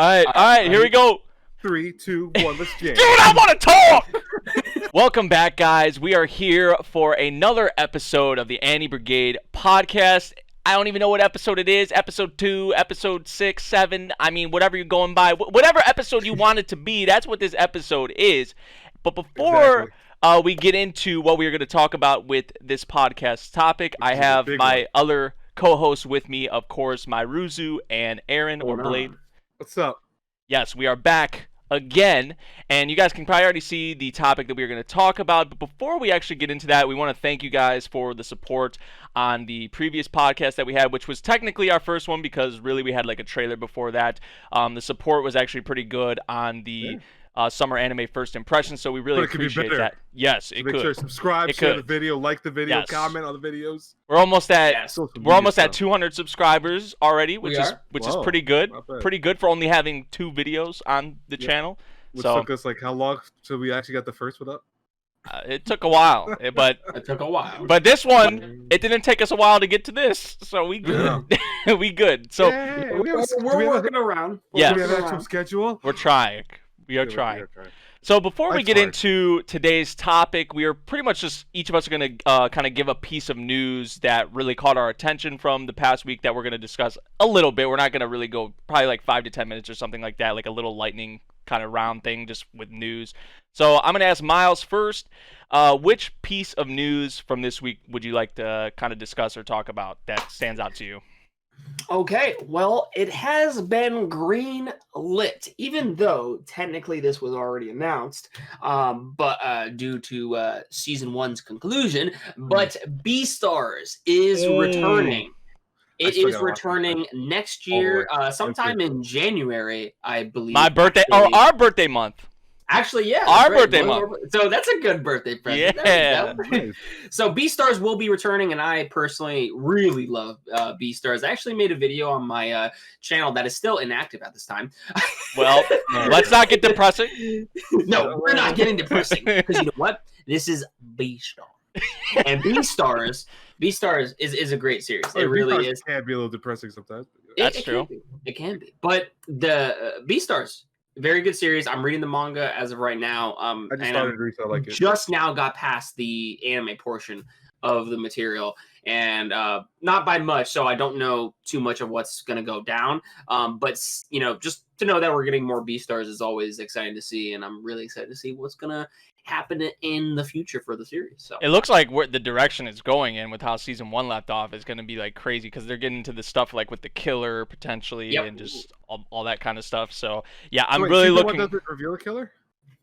All right, here we go. 3, 2, 1, let's jam. Dude, I want to talk! Welcome back, guys. We are here for another episode of the Annie Brigade podcast. I don't even know what episode it is. Episode 2, episode 6, 7. I mean, whatever you're going by. Whatever episode you want it to be, that's what this episode is. But before we get into what we're going to talk about with this podcast topic, I have my other co-hosts with me, of course, my Ruzu and Aaron or Blade. What's up? Yes, we are back again, and you guys can probably already see the topic that we're going to talk about. But before we actually get into that, we want to thank you guys for the support on the previous podcast that we had, which was technically our first one because really we had like a trailer before that. The support was actually pretty good on the Summer Anime First Impression, so we really appreciate that. Yes, it could. Make sure to subscribe, share the video, like the video, comment on the videos. We're almost at 200 subscribers already, which is pretty good. Pretty good for only having 2 videos on the channel. Which took us like how long till we actually got the first one up? It took a while, but it took a while. But this one, it didn't take us a while to get to this, so we good. We good. So we're working around. Yeah, we have an actual schedule. We're trying. We are trying. So before we get into today's topic, we are pretty much just each of us are going to kind of give a piece of news that really caught our attention from the past week that we're going to discuss a little bit. We're not going to really go probably like 5 to 10 minutes or something like that, like a little lightning kind of round thing just with news. So I'm going to ask Miles first. Which piece of news from this week would you like to kind of discuss or talk about that stands out to you? Okay, well, it has been green lit, even though technically this was already announced, but due to season 1's conclusion. But Beastars is returning. It is returning next year, sometime in January, I believe. My birthday, or our birthday month. Actually, yeah. Our birthday month. So that's a good birthday present. Yeah. So Beastars will be returning, and I personally really love Beastars. I actually made a video on my channel that is still inactive at this time. Well, let's not get depressing. No, we're not getting depressing. Because you know what? This is Beastars. And Beastars is a great series. It really is. It can be a little depressing sometimes. That's true. It can be. But the Beastars, very good series. I'm reading the manga as of right now. I just started to read, so I like it. Just now got past the anime portion of the material, and not by much, so I don't know too much of what's going to go down. But you know, just to know that we're getting more Beastars is always exciting to see, and I'm really excited to see what's going to happen in the future for the series. So it looks like where the direction it's going in with how season 1 left off is going to be like crazy because they're getting into the stuff like with the killer potentially and just all that kind of stuff. So yeah, I'm really looking. Does it reveal a killer?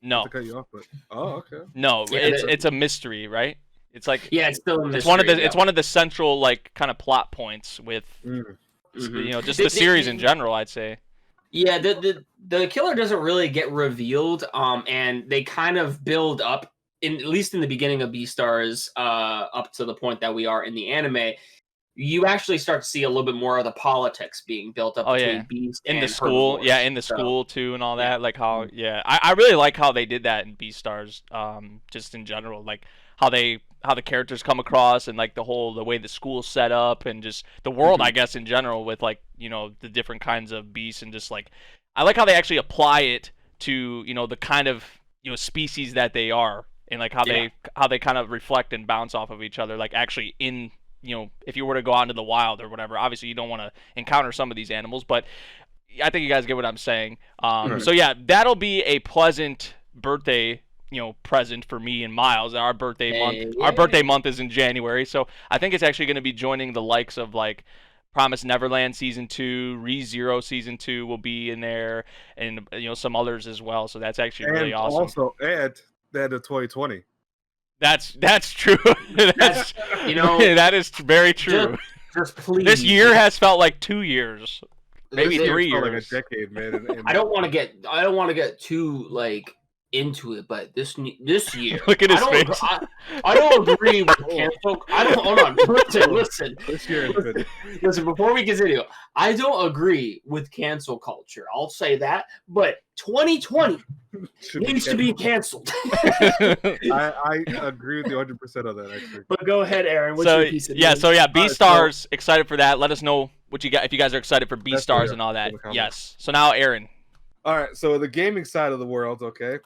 No. To cut you off, but okay. No, it's a mystery, right? It's like it's still a mystery. It's one of the central like kind of plot points with you know just the series in general, I'd say. Yeah, the killer doesn't really get revealed, and they kind of build up, at least in the beginning of Beastars, up to the point that we are in the anime. You actually start to see a little bit more of the politics being built up between Beast in and the school, in the school too, and all that. Like how, I really like how they did that in Beastars, just in general, like how the characters come across and like the way the school's set up and just the world, I guess, in general with like, you know, the different kinds of beasts and just like, I like how they actually apply it to, you know, the kind of, you know, species that they are and like how they kind of reflect and bounce off of each other, like actually in, you know, if you were to go out into the wild or whatever, obviously you don't want to encounter some of these animals, but I think you guys get what I'm saying. So yeah, that'll be a pleasant birthday, you know, present for me and Miles. Our birthday month. Our birthday month is in January, so I think it's actually going to be joining the likes of like Promised Neverland season 2, ReZero season 2 will be in there, and you know some others as well. So that's actually really awesome. Also, and they had the 2020. That's true. That's you know that is very true. Just please. This year has felt like 2 years, maybe 3 years. Like a decade, man. I don't want to get too like into it, but this year, look at his face. I don't agree with cancel. I don't. Hold on. Listen. This year, listen. Before we continue, I don't agree with cancel culture. I'll say that. But 2020 needs to be canceled. I agree with you 100% on that. Actually. But go ahead, Aaron. What's your piece of news? Beastars. Excited for that. Let us know what you got if you guys are excited for Beastars and all that. Yes. So now, Aaron, All right, so the gaming side of the world, okay.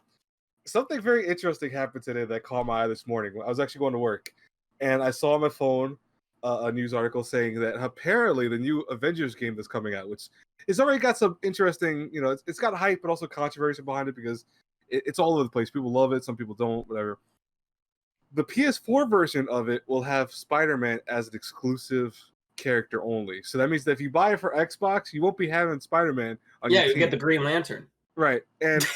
Something very interesting happened today that caught my eye this morning. I was actually going to work, and I saw on my phone a news article saying that apparently the new Avengers game that's coming out, which it's already got some interesting, it's got hype, but also controversy behind it because it's all over the place. People love it, some people don't, whatever. The PS4 version of it will have Spider-Man as an exclusive character only. So that means that if you buy it for Xbox, you won't be having Spider-Man on your Yeah, you team. get the Green Lantern. Right, and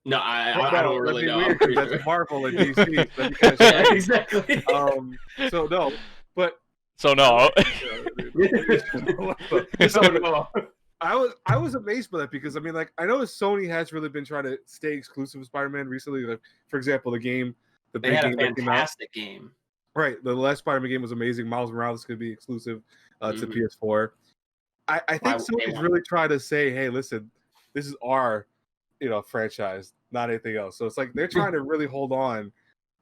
No, I don't really know. Weird because that's Marvel and DC. So that'd be kind of strange. Yeah, exactly. So no, but So no. So, no. I was amazed by that because I mean, like, I know Sony has really been trying to stay exclusive with Spider-Man recently. Like, for example, the They big had a game that came out. fantastic game. Right, the last Spider-Man game was amazing. Miles Morales could be exclusive to PS4. I think Sony's really trying to say, hey, listen, this is our franchise, not anything else. So it's like they're trying to really hold on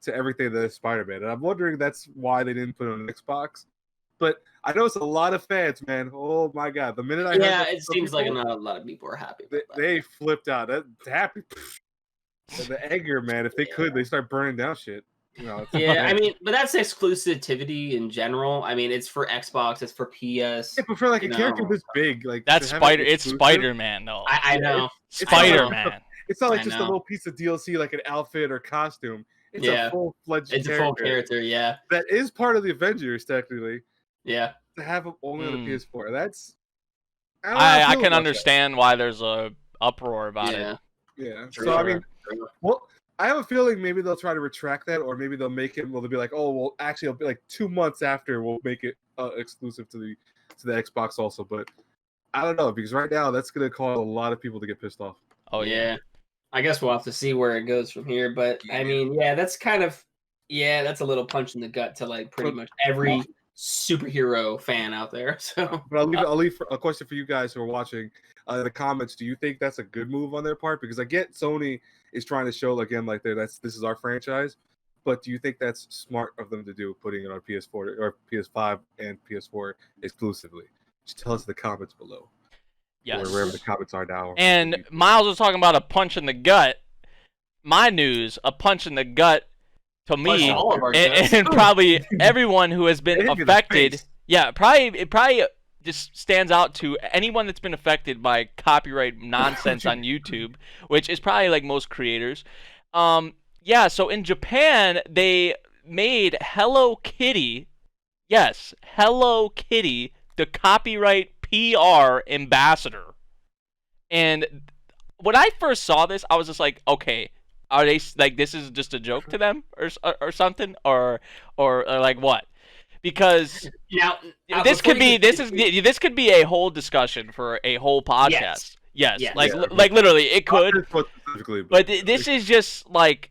to everything that is Spider-Man, and I'm wondering that's why they didn't put it on Xbox. But I know it's a lot of fans, man. Oh my god! The minute I heard that, it seems like not a lot of people are happy. They flipped out. That happy. The anger, man. If they could, they start burning down shit. I mean, but that's exclusivity in general. I mean, it's for Xbox, it's for PS. Yeah, but for like a character this big, like that's It's Spider-Man, though. I know. Spider-Man. It's not like just a little piece of DLC, like an outfit or costume. It's a full-fledged. It's a full character, yeah. That is part of the Avengers, technically. Yeah. To have them only on the PS4, that's. I can understand why there's a uproar about it. Yeah. So I mean, well, I have a feeling maybe they'll try to retract that, or maybe they'll make it. Well, they'll be like, oh, well, actually, it'll be like 2 months after we'll make it exclusive to the Xbox also. But I don't know, because right now that's gonna cause a lot of people to get pissed off. Oh yeah. I guess we'll have to see where it goes from here. But I mean, that's kind of that's a little punch in the gut to like pretty much every superhero fan out there. So, but I'll leave a question for you guys who are watching in the comments. Do you think that's a good move on their part? Because I get Sony is trying to show again like this is our franchise, but do you think that's smart of them to do, putting it on PS4 or PS5 and PS4 exclusively? Just tell us in the comments below. Yes. Or wherever the comments are now. And Miles was talking about a punch in the gut. My news, a punch in the gut to me, and probably everyone who has been affected. Yeah, it probably just stands out to anyone that's been affected by copyright nonsense on YouTube, which is probably like most creators. So in Japan, they made Hello Kitty, yes, Hello Kitty, the copyright PR ambassador. And when I first saw this, I was just like, okay, are they like, this is just a joke to them or something, or like what? Because now this could be a whole discussion for a whole podcast. Yes. Like literally it could. But this is just like,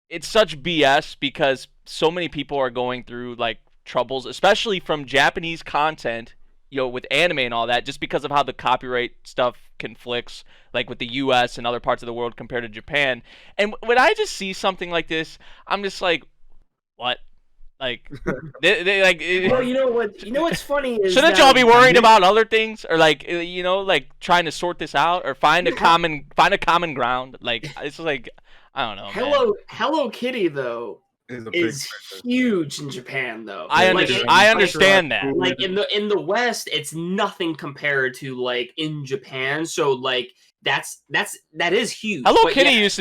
it's such BS because so many people are going through like troubles, especially from Japanese content, with anime and all that, just because of how the copyright stuff conflicts, like with the U.S. and other parts of the world compared to Japan. And when I just see something like this, I'm just like, what? Like, they like. Well, you know what's funny is shouldn't y'all be worried about other things, or like like trying to sort this out, or find a common ground? Like, it's like, I don't know. Hello Kitty though is huge in Japan though. I understand that. Like in the West, it's nothing compared to like in Japan. So like that is huge. Hello Kitty used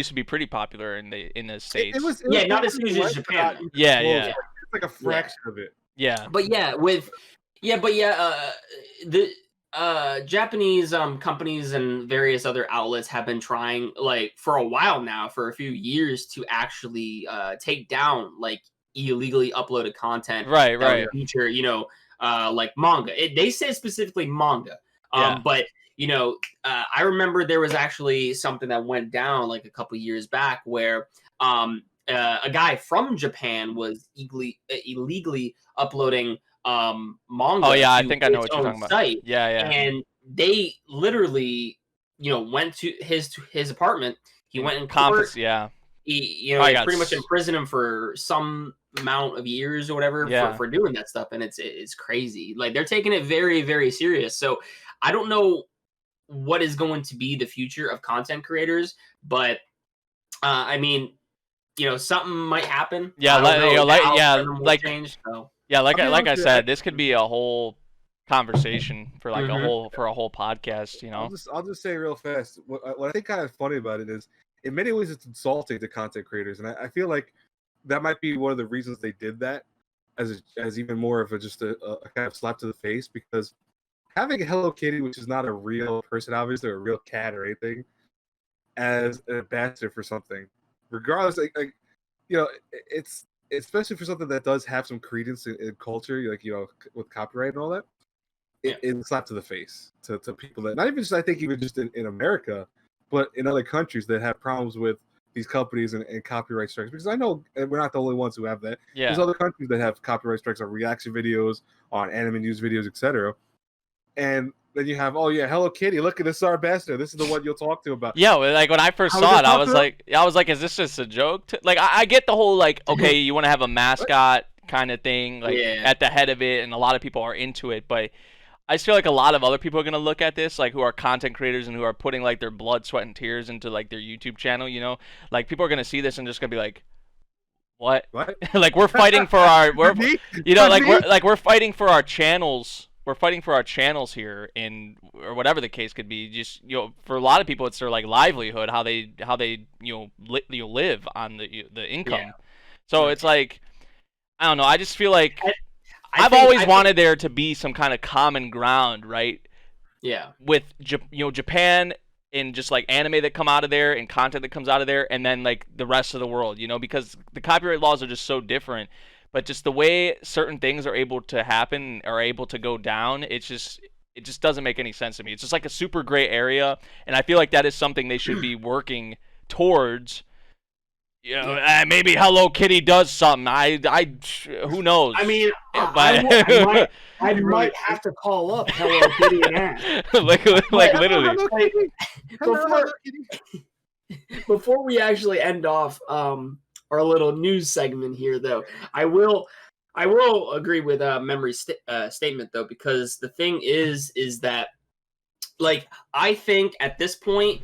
to be pretty popular in the States. It was not as huge as Japan. Yeah. It's like a fraction of it. Yeah. But the Japanese companies and various other outlets have been trying like for a while now, for a few years, to actually take down like illegally uploaded content. Right. Feature, like manga. They say specifically manga. But I remember there was actually something that went down like a couple years back where a guy from Japan was illegally uploading manga. Oh yeah, I think I know what you're talking about. Site, yeah. And they literally, went to his apartment. He went in court. Yeah. He, pretty much imprisoned him for some amount of years or whatever for doing that stuff, and it's crazy. Like they're taking it very, very serious. So I don't know what is going to be the future of content creators, but I mean, something might happen. Yeah, I don't know. The algorithm will like change. So I said, this could be a whole conversation for like a whole podcast. I'll just say real fast. What I think kind of funny about it is, in many ways, it's insulting to content creators, and I feel like that might be one of the reasons they did that, as even more of just a kind of slap to the face, because having a Hello Kitty, which is not a real person, obviously, or a real cat or anything, as an ambassador for something, regardless, it's especially for something that does have some credence in culture, like with copyright and all that. It's a slap to the face to people that, not even just, I think, even just in America, but in other countries that have problems with these companies and copyright strikes. Because I know we're not the only ones who have that. Yeah. There's other countries that have copyright strikes on reaction videos, on anime news videos, etc. And then you have, Hello Kitty, look at this, our ambassador. This is the one you'll talk to about. Yeah, like when I first saw it, I was like, is this just a joke? Like, I get the whole, like, okay, you want to have a mascot kind of thing, like, at the head of it, and a lot of people are into it, but I just feel like a lot of other people are going to look at this, like, who are content creators and who are putting, like, their blood, sweat, and tears into, like, their YouTube channel, Like, people are going to see this and just going to be like, what? Like, we're fighting for our, we're fighting for our channels. We're fighting for our channels here, or whatever the case could be. Just, for a lot of people, it's their, like, livelihood, how they live on the income. Yeah. So it's like, I don't know. I just feel like I've always wanted there to be some kind of common ground, right? Yeah. With Japan and just like anime that come out of there and content that comes out of there, and then like the rest of the world, because the copyright laws are just so different. But just the way certain things are able to happen, are able to go down, it just doesn't make any sense to me. It's just like a super gray area, and I feel like that is something they should be working towards. Maybe Hello Kitty does something. Who knows? I mean, I might have to call up Hello Kitty and ask. like literally. Before we actually end off our little news segment here, though, I will agree with Memory's statement, though, because the thing is that, like, I think at this point,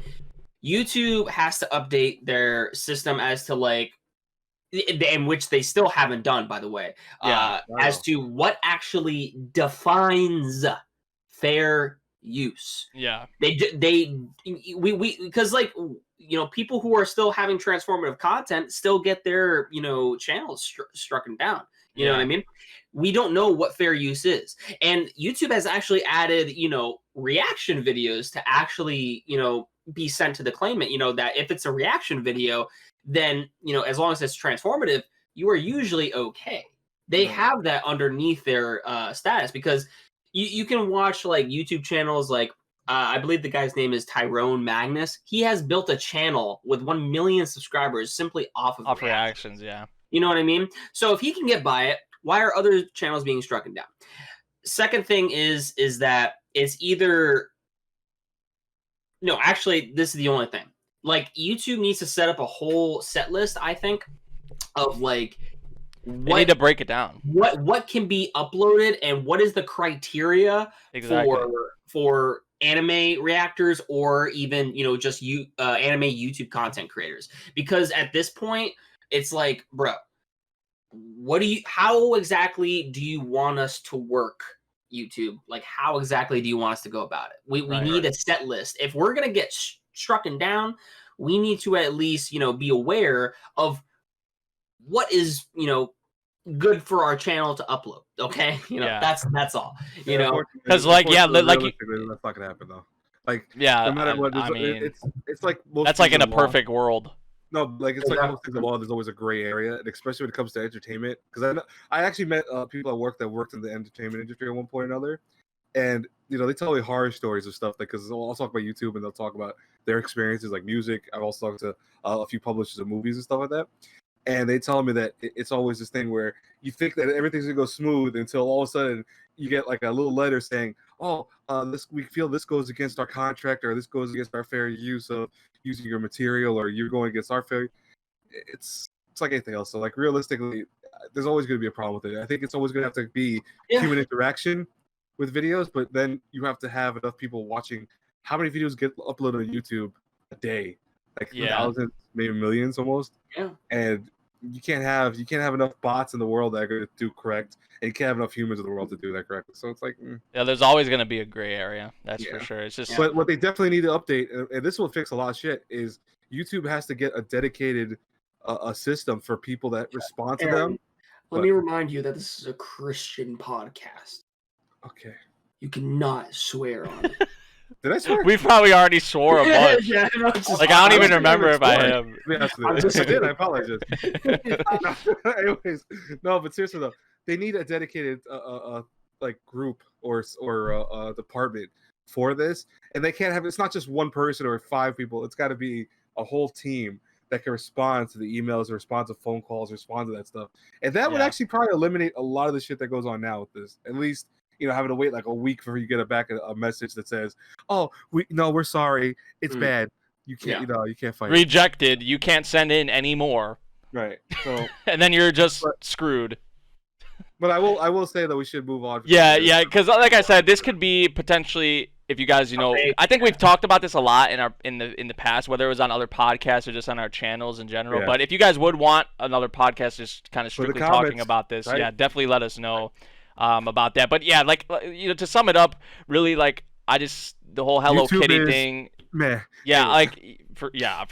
YouTube has to update their system as to, like, in which they still haven't done, by the way, as to what actually defines fair use. Yeah, because, like, people who are still having transformative content still get their channels struck down. You know what I mean? We don't know what fair use is, and YouTube has actually added reaction videos to actually be sent to the claimant, that if it's a reaction video, then, as long as it's transformative, you are usually okay. They have that underneath their status, because you can watch, like, YouTube channels, like, I believe the guy's name is Tyrone Magnus. He has built a channel with 1 million subscribers simply off reactions. Yeah. You know what I mean? So if he can get by it, why are other channels being struck down? Second thing is that it's either... No, actually, this is the only thing. Like, YouTube needs to set up a whole set list, I think, of, like, they need to break it down. What can be uploaded and what is the criteria for anime reactors, or even just anime YouTube content creators? Because at this point, it's like, bro, how exactly do you want us to work YouTube? Like, how exactly do you want us to go about it? We need a set list. If we're gonna get struck down, we need to at least be aware of what is good for our channel to upload. Okay, that's all. Because like that's not gonna happen though. Like, no matter what, I mean, it's like that's like in a perfect world. No, like, it's like most things in the law, there's always a gray area, and especially when it comes to entertainment. Because I actually met people at work that worked in the entertainment industry at one point or another, and they tell me horror stories of stuff, because I'll talk about YouTube and they'll talk about their experiences, like music. I've also talked to a few publishers of movies and stuff like that, and they tell me that it's always this thing where you think that everything's gonna go smooth until all of a sudden you get like a little letter saying, we feel this goes against our contract, or this goes against our fair use of using your material, or you're going against our fair. It's like anything else. So, like, realistically, there's always going to be a problem with it. I think it's always going to have to be human interaction with videos, but then you have to have enough people watching how many videos get uploaded on YouTube a day? Like Yeah. thousands, maybe millions almost. Yeah. And you can't have enough bots in the world that are going to do correct, and you can't have enough humans in the world to do that correctly. So it's like, Yeah, there's always gonna be a gray area. That's for Yeah. sure. It's just But what they definitely need to update, and this will fix a lot of shit, is YouTube has to get a dedicated a system for people that respond to them. Aaron, let me remind you that this is a Christian podcast. Okay. You cannot swear on it. Did I swear? we probably already swore a bunch. Yeah, no, it's just- Like I don't even I remember if I swear. have. Yeah, I'm just- I did. I apologize. Anyways, no, but seriously though, they need a dedicated like group or department for this, and they can't have. It's not just one person or 5 people. It's got to be a whole team that can respond to the emails, or respond to phone calls, respond to that stuff, and that would Yeah. actually probably eliminate a lot of the shit that goes on now with this. At least, having to wait like a week before you get a message that says, "Oh, we're sorry, it's bad. You can't, you can't fight." Rejected. You can't send in anymore. Right. So, And then you're just screwed. but I will say that we should move on. Yeah, yeah, because like I said, this could be potentially, if you guys, Okay. I think we've talked about this a lot in the past, whether it was on other podcasts or just on our channels in general. Yeah. But if you guys would want another podcast just kind of For the strictly talking comments, about this, right? yeah, definitely let us know about that. But yeah, like to sum it up, really, like the whole Hello YouTube Kitty is- thing. Meh. Yeah, Yeah. like for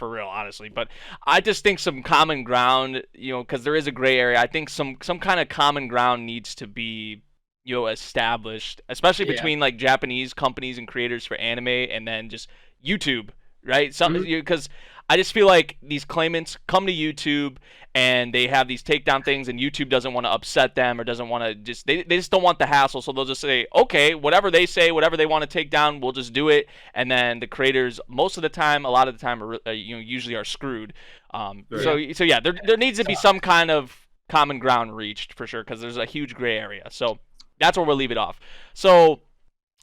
real, honestly. But I just think some common ground, because there is a gray area. I think some kind of common ground needs to be, established, especially Yeah. between like Japanese companies and creators for anime, and then just YouTube, right? Because I just feel like these claimants come to YouTube and they have these takedown things, and YouTube doesn't want to upset them, or doesn't want to they just don't want the hassle, so they'll just say, okay, whatever they say, whatever they want to take down, we'll just do it. And then the creators, most of the time, a lot of the time, are usually are screwed. So yeah, there needs to be some kind of common ground reached for sure, because there's a huge gray area. So that's where we'll leave it off. So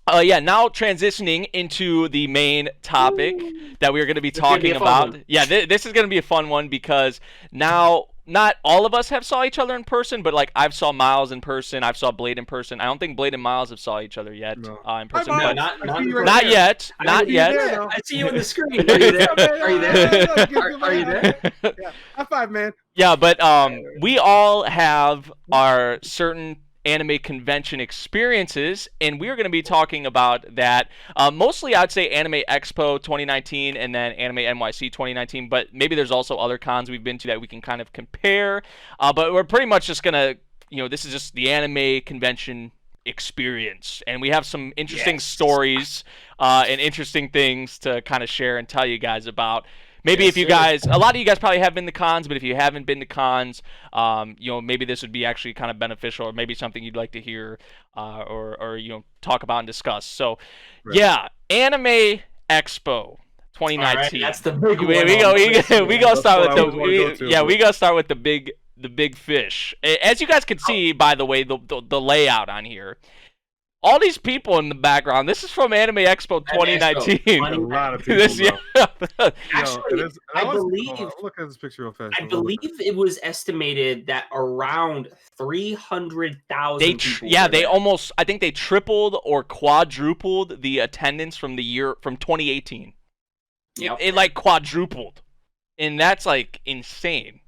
now transitioning into the main topic that we're going to be gonna be talking a fun about. one. Yeah, this is going to be a fun one, because now not all of us have saw each other in person, but like I've saw Miles in person, I've saw Blade in person. I don't think Blade and Miles have saw each other yet No. in person. Hi, but Miles. not I see you right not there. yet, I not see you yet. there. though. I see you on the screen. Are you there? Are you there? Are you there? Yeah. High five, man. Yeah, but we all have our certain anime convention experiences, and we're going to be talking about that. Mostly, I'd say Anime Expo 2019 and then Anime NYC 2019, but maybe there's also other cons we've been to that we can kind of compare. But we're pretty much just going to, this is just the anime convention experience, and we have some interesting stories and interesting things to kind of share and tell you guys about. Maybe if you guys, a lot of you guys probably have been to cons, but if you haven't been to cons, maybe this would be actually kind of beneficial, or maybe something you'd like to hear, or talk about and discuss. So, yeah, Anime Expo 2019. All right, that's the big one. We go start with That's what I was gonna go to, we go start with the big fish. As you guys can see, by the way, the layout on here. All these people in the background. This is from Anime Expo 2019. A lot of people. This, bro. Actually, I believe- Look at this picture real fast. I believe it was estimated that around 300,000 people. I think they tripled or quadrupled the attendance from 2018. Yep. It like quadrupled, and that's like insane.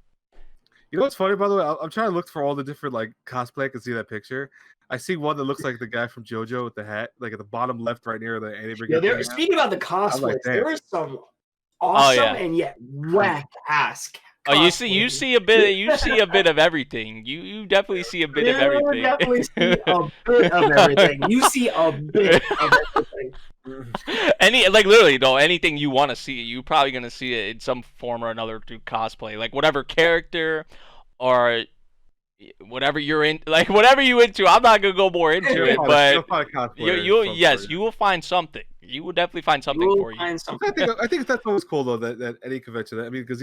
You know what's funny, by the way? I'm trying to look for all the different like cosplay. I can see that picture. I see one that looks like the guy from JoJo with the hat, like at the bottom left, right near the anime. Yeah, speaking about the cosplays, that. there is some awesome yeah. and yet whack ass. Oh, you see a bit of everything. You definitely see a bit of everything. Definitely see a bit of everything. You see a bit of everything. Literally though, anything you want to see, you're probably gonna see it in some form or another through cosplay. Like whatever character or whatever you're in, like whatever you into. I'm not gonna go more into it, but you will find something. You will definitely find something for you. I think that's always cool though that any convention. I mean, because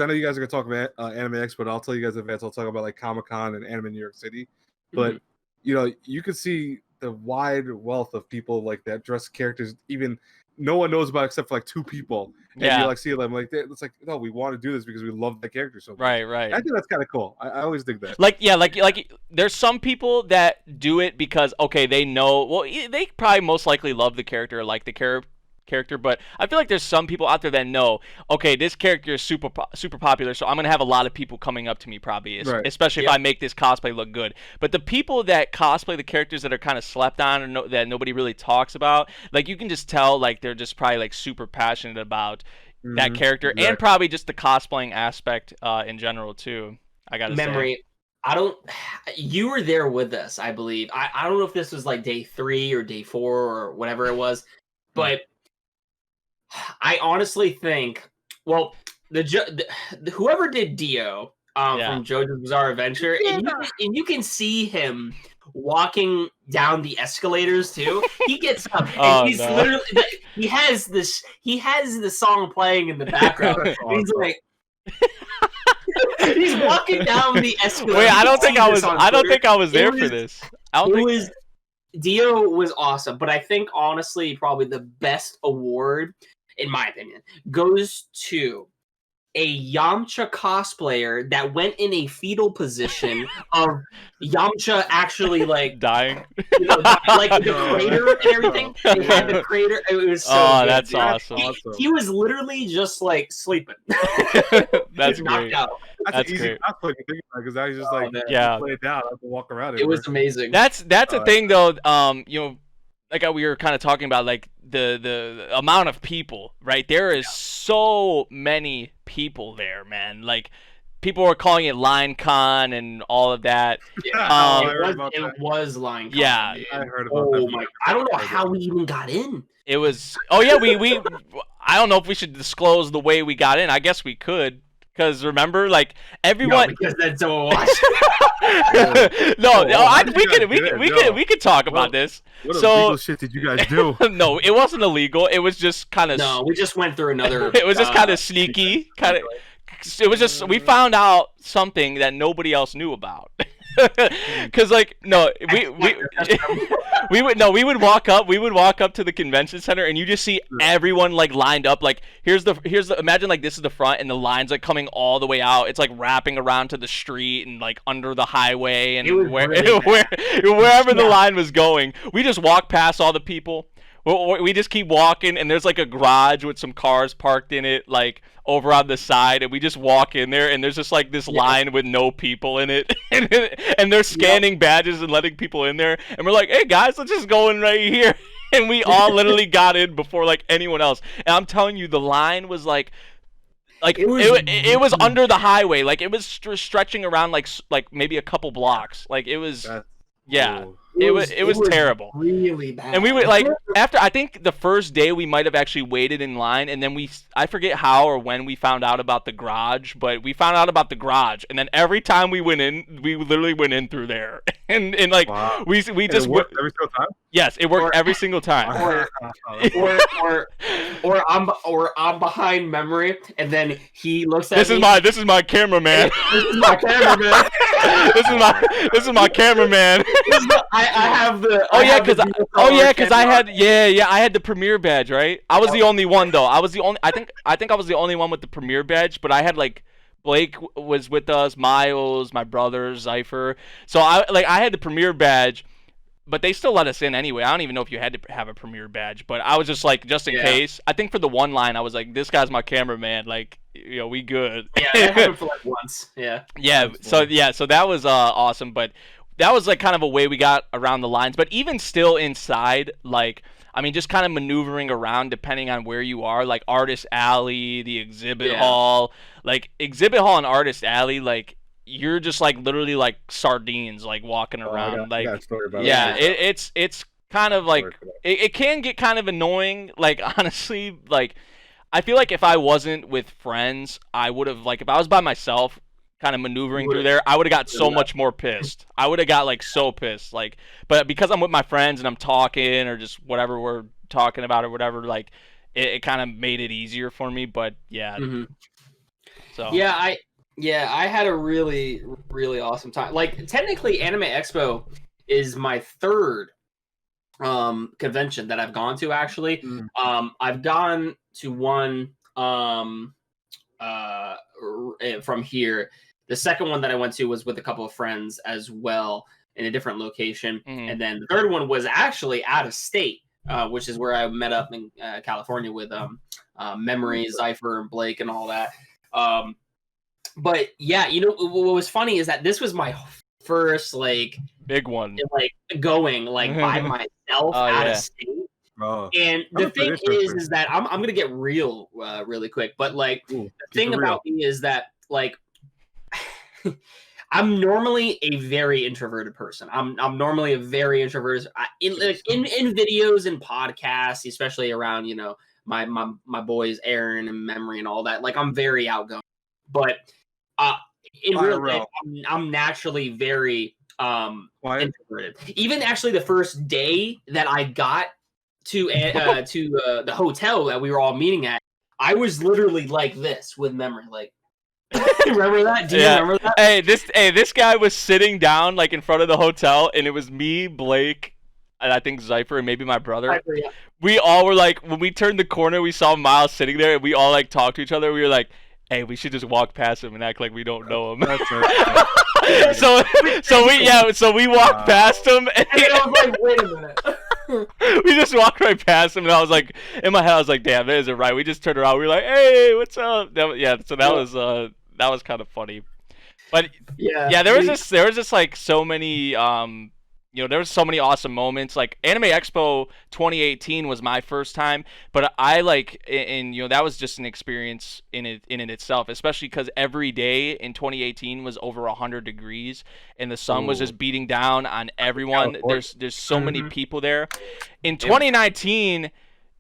I know you guys are gonna talk about Anime Expo, but I'll tell you guys in advance. I'll talk about like Comic-Con and Anime New York City. But you could see the wide wealth of people like that dress characters even no one knows about except for like 2 people. And you like see them like it's like, no, we want to do this because we love that character so much. Right. I think that's kind of cool. I always dig that. Like there's some people that do it because okay, they know, well, they probably most likely love the character, like the character, but I feel like there's some people out there that know, okay, this character is super popular, so I'm gonna have a lot of people coming up to me probably, especially if I make this cosplay look good. But the people that cosplay the characters that are kind of slept on or that nobody really talks about, like you can just tell like they're just probably like super passionate about that character and probably just the cosplaying aspect in general too. I gotta say. You were there with us, I believe. I don't know if this was like day 3 or day 4 or whatever it was, but I honestly think, well, whoever did Dio from JoJo's Bizarre Adventure, and you can see him walking down the escalators too. He gets up and he's literally he has the song playing in the background. Awesome. He's like he's walking down the escalator. Wait, I don't think I was there for this. Dio was awesome, but I think honestly probably the best award, in my opinion, goes to a Yamcha cosplayer that went in a fetal position of Yamcha actually like dying, like the crater and everything. They had the crater. It was so good, that's dude. awesome. He was literally just like sleeping. That's great. Out. That's an easy cosplay to think about because I was just like, play it down. I have to walk around. It was amazing. That's a thing though. Like we were kind of talking about, like the amount of people, right? There is so many people there, man. Like people were calling it LineCon and all of that. Yeah, it was LineCon. Yeah, dude. I heard about that. I don't know how we even got in. It was. Oh yeah, we. I don't know if we should disclose the way we got in. I guess we could. Because remember, like everyone. No, because that's so watched. We could talk about this. What illegal shit did you guys do? No, it wasn't illegal. It was just kind of. No, we just went through another. It was just kind of sneaky. It was just we found out something that nobody else knew about. Because we would walk up to the convention center and you just see everyone like lined up. Like here's the imagine like this is the front and the line's like coming all the way out. It's like wrapping around to the street and like under the highway and wherever the line was going. We just walk past all the people. We just keep walking, and there's like a garage with some cars parked in it, like over on the side, and we just walk in there, and there's just like this line with no people in it, and they're scanning badges and letting people in there, and we're like, hey guys, let's just go in right here, and we all literally got in before like anyone else, and I'm telling you, the line was like it was under the highway, like it was stretching around like maybe a couple blocks, like it was. It was terrible. Really bad. And we would like after I think the first day we might have actually waited in line, and then I forget how or when we found out about the garage, but we found out about the garage, and then every time we went in, we literally went in through there, and like we just worked every single time. Yes, it worked every single time. Or I'm behind memory, and then he looks at me. This is my cameraman. This is my cameraman. this is my cameraman. I have the. Because I had the premiere badge, right? I was the only one though. I think I was the only one with the premiere badge, but I had like Blake was with us, Miles, my brother, Zypher. So I had the premiere badge, but they still let us in anyway. I don't even know if you had to have a premiere badge, but I was just like, just in case. I think for the one line, I was like, this guy's my cameraman. Like, we good. Yeah, I had him for like once. Yeah. Yeah. So that was awesome, but. That was like kind of a way we got around the lines, but even still inside, like, I mean, just kind of maneuvering around depending on where you are, like Artist Alley, the exhibit hall, like exhibit hall and Artist Alley, like you're just like literally like sardines, like walking around. I got a story about it's kind of like it can get kind of annoying. Like honestly, like I feel like if I wasn't with friends, I would have like if I was by myself. Kind of maneuvering through there, I would have got so much more pissed. I would have got like so pissed, like, but because I'm with my friends and I'm talking or just whatever we're talking about or whatever, like, it kind of made it easier for me. But yeah, so I had a really really awesome time. Like technically, Anime Expo is my third convention that I've gone to actually. I've gone to one from here. The second one that I went to was with a couple of friends as well in a different location. And then the third one was actually out of state which is where I met up in California with Memory, Zypher, and Blake, and all that. But yeah, what was funny is that this was my first big one, going by myself out of state. And the thing is that I'm gonna get real really quick, but the thing about me is that I'm normally a very introverted person. I'm normally a very introverted in videos and podcasts, especially around my boys Aaron and Memory and all that. I'm very outgoing, but in real life, I'm naturally very introverted. Even actually, the first day that I got to the hotel that we were all meeting at, I was literally like this with Memory, remember that? Do you remember that? This guy was sitting down in front of the hotel, and it was me, Blake, and I think Zypher, and maybe my brother. Zypher, yeah. We all were when we turned the corner, we saw Miles sitting there, and we all talked to each other. We were like, "Hey, we should just walk past him and act like we don't know him." That's right. so we walked past him, and I was like, "Wait a minute." We just walked right past him, and I was like, in my head, I was like, "Damn, that isn't right." We just turned around. We were like, "Hey, what's up?" So that was kind of funny. But there was just so many there was so many awesome moments. Anime Expo 2018 was my first time, but I and that was just an experience in itself, especially because every day in 2018 was over 100 degrees and the sun was just beating down on everyone. There's so many people there. In 2019,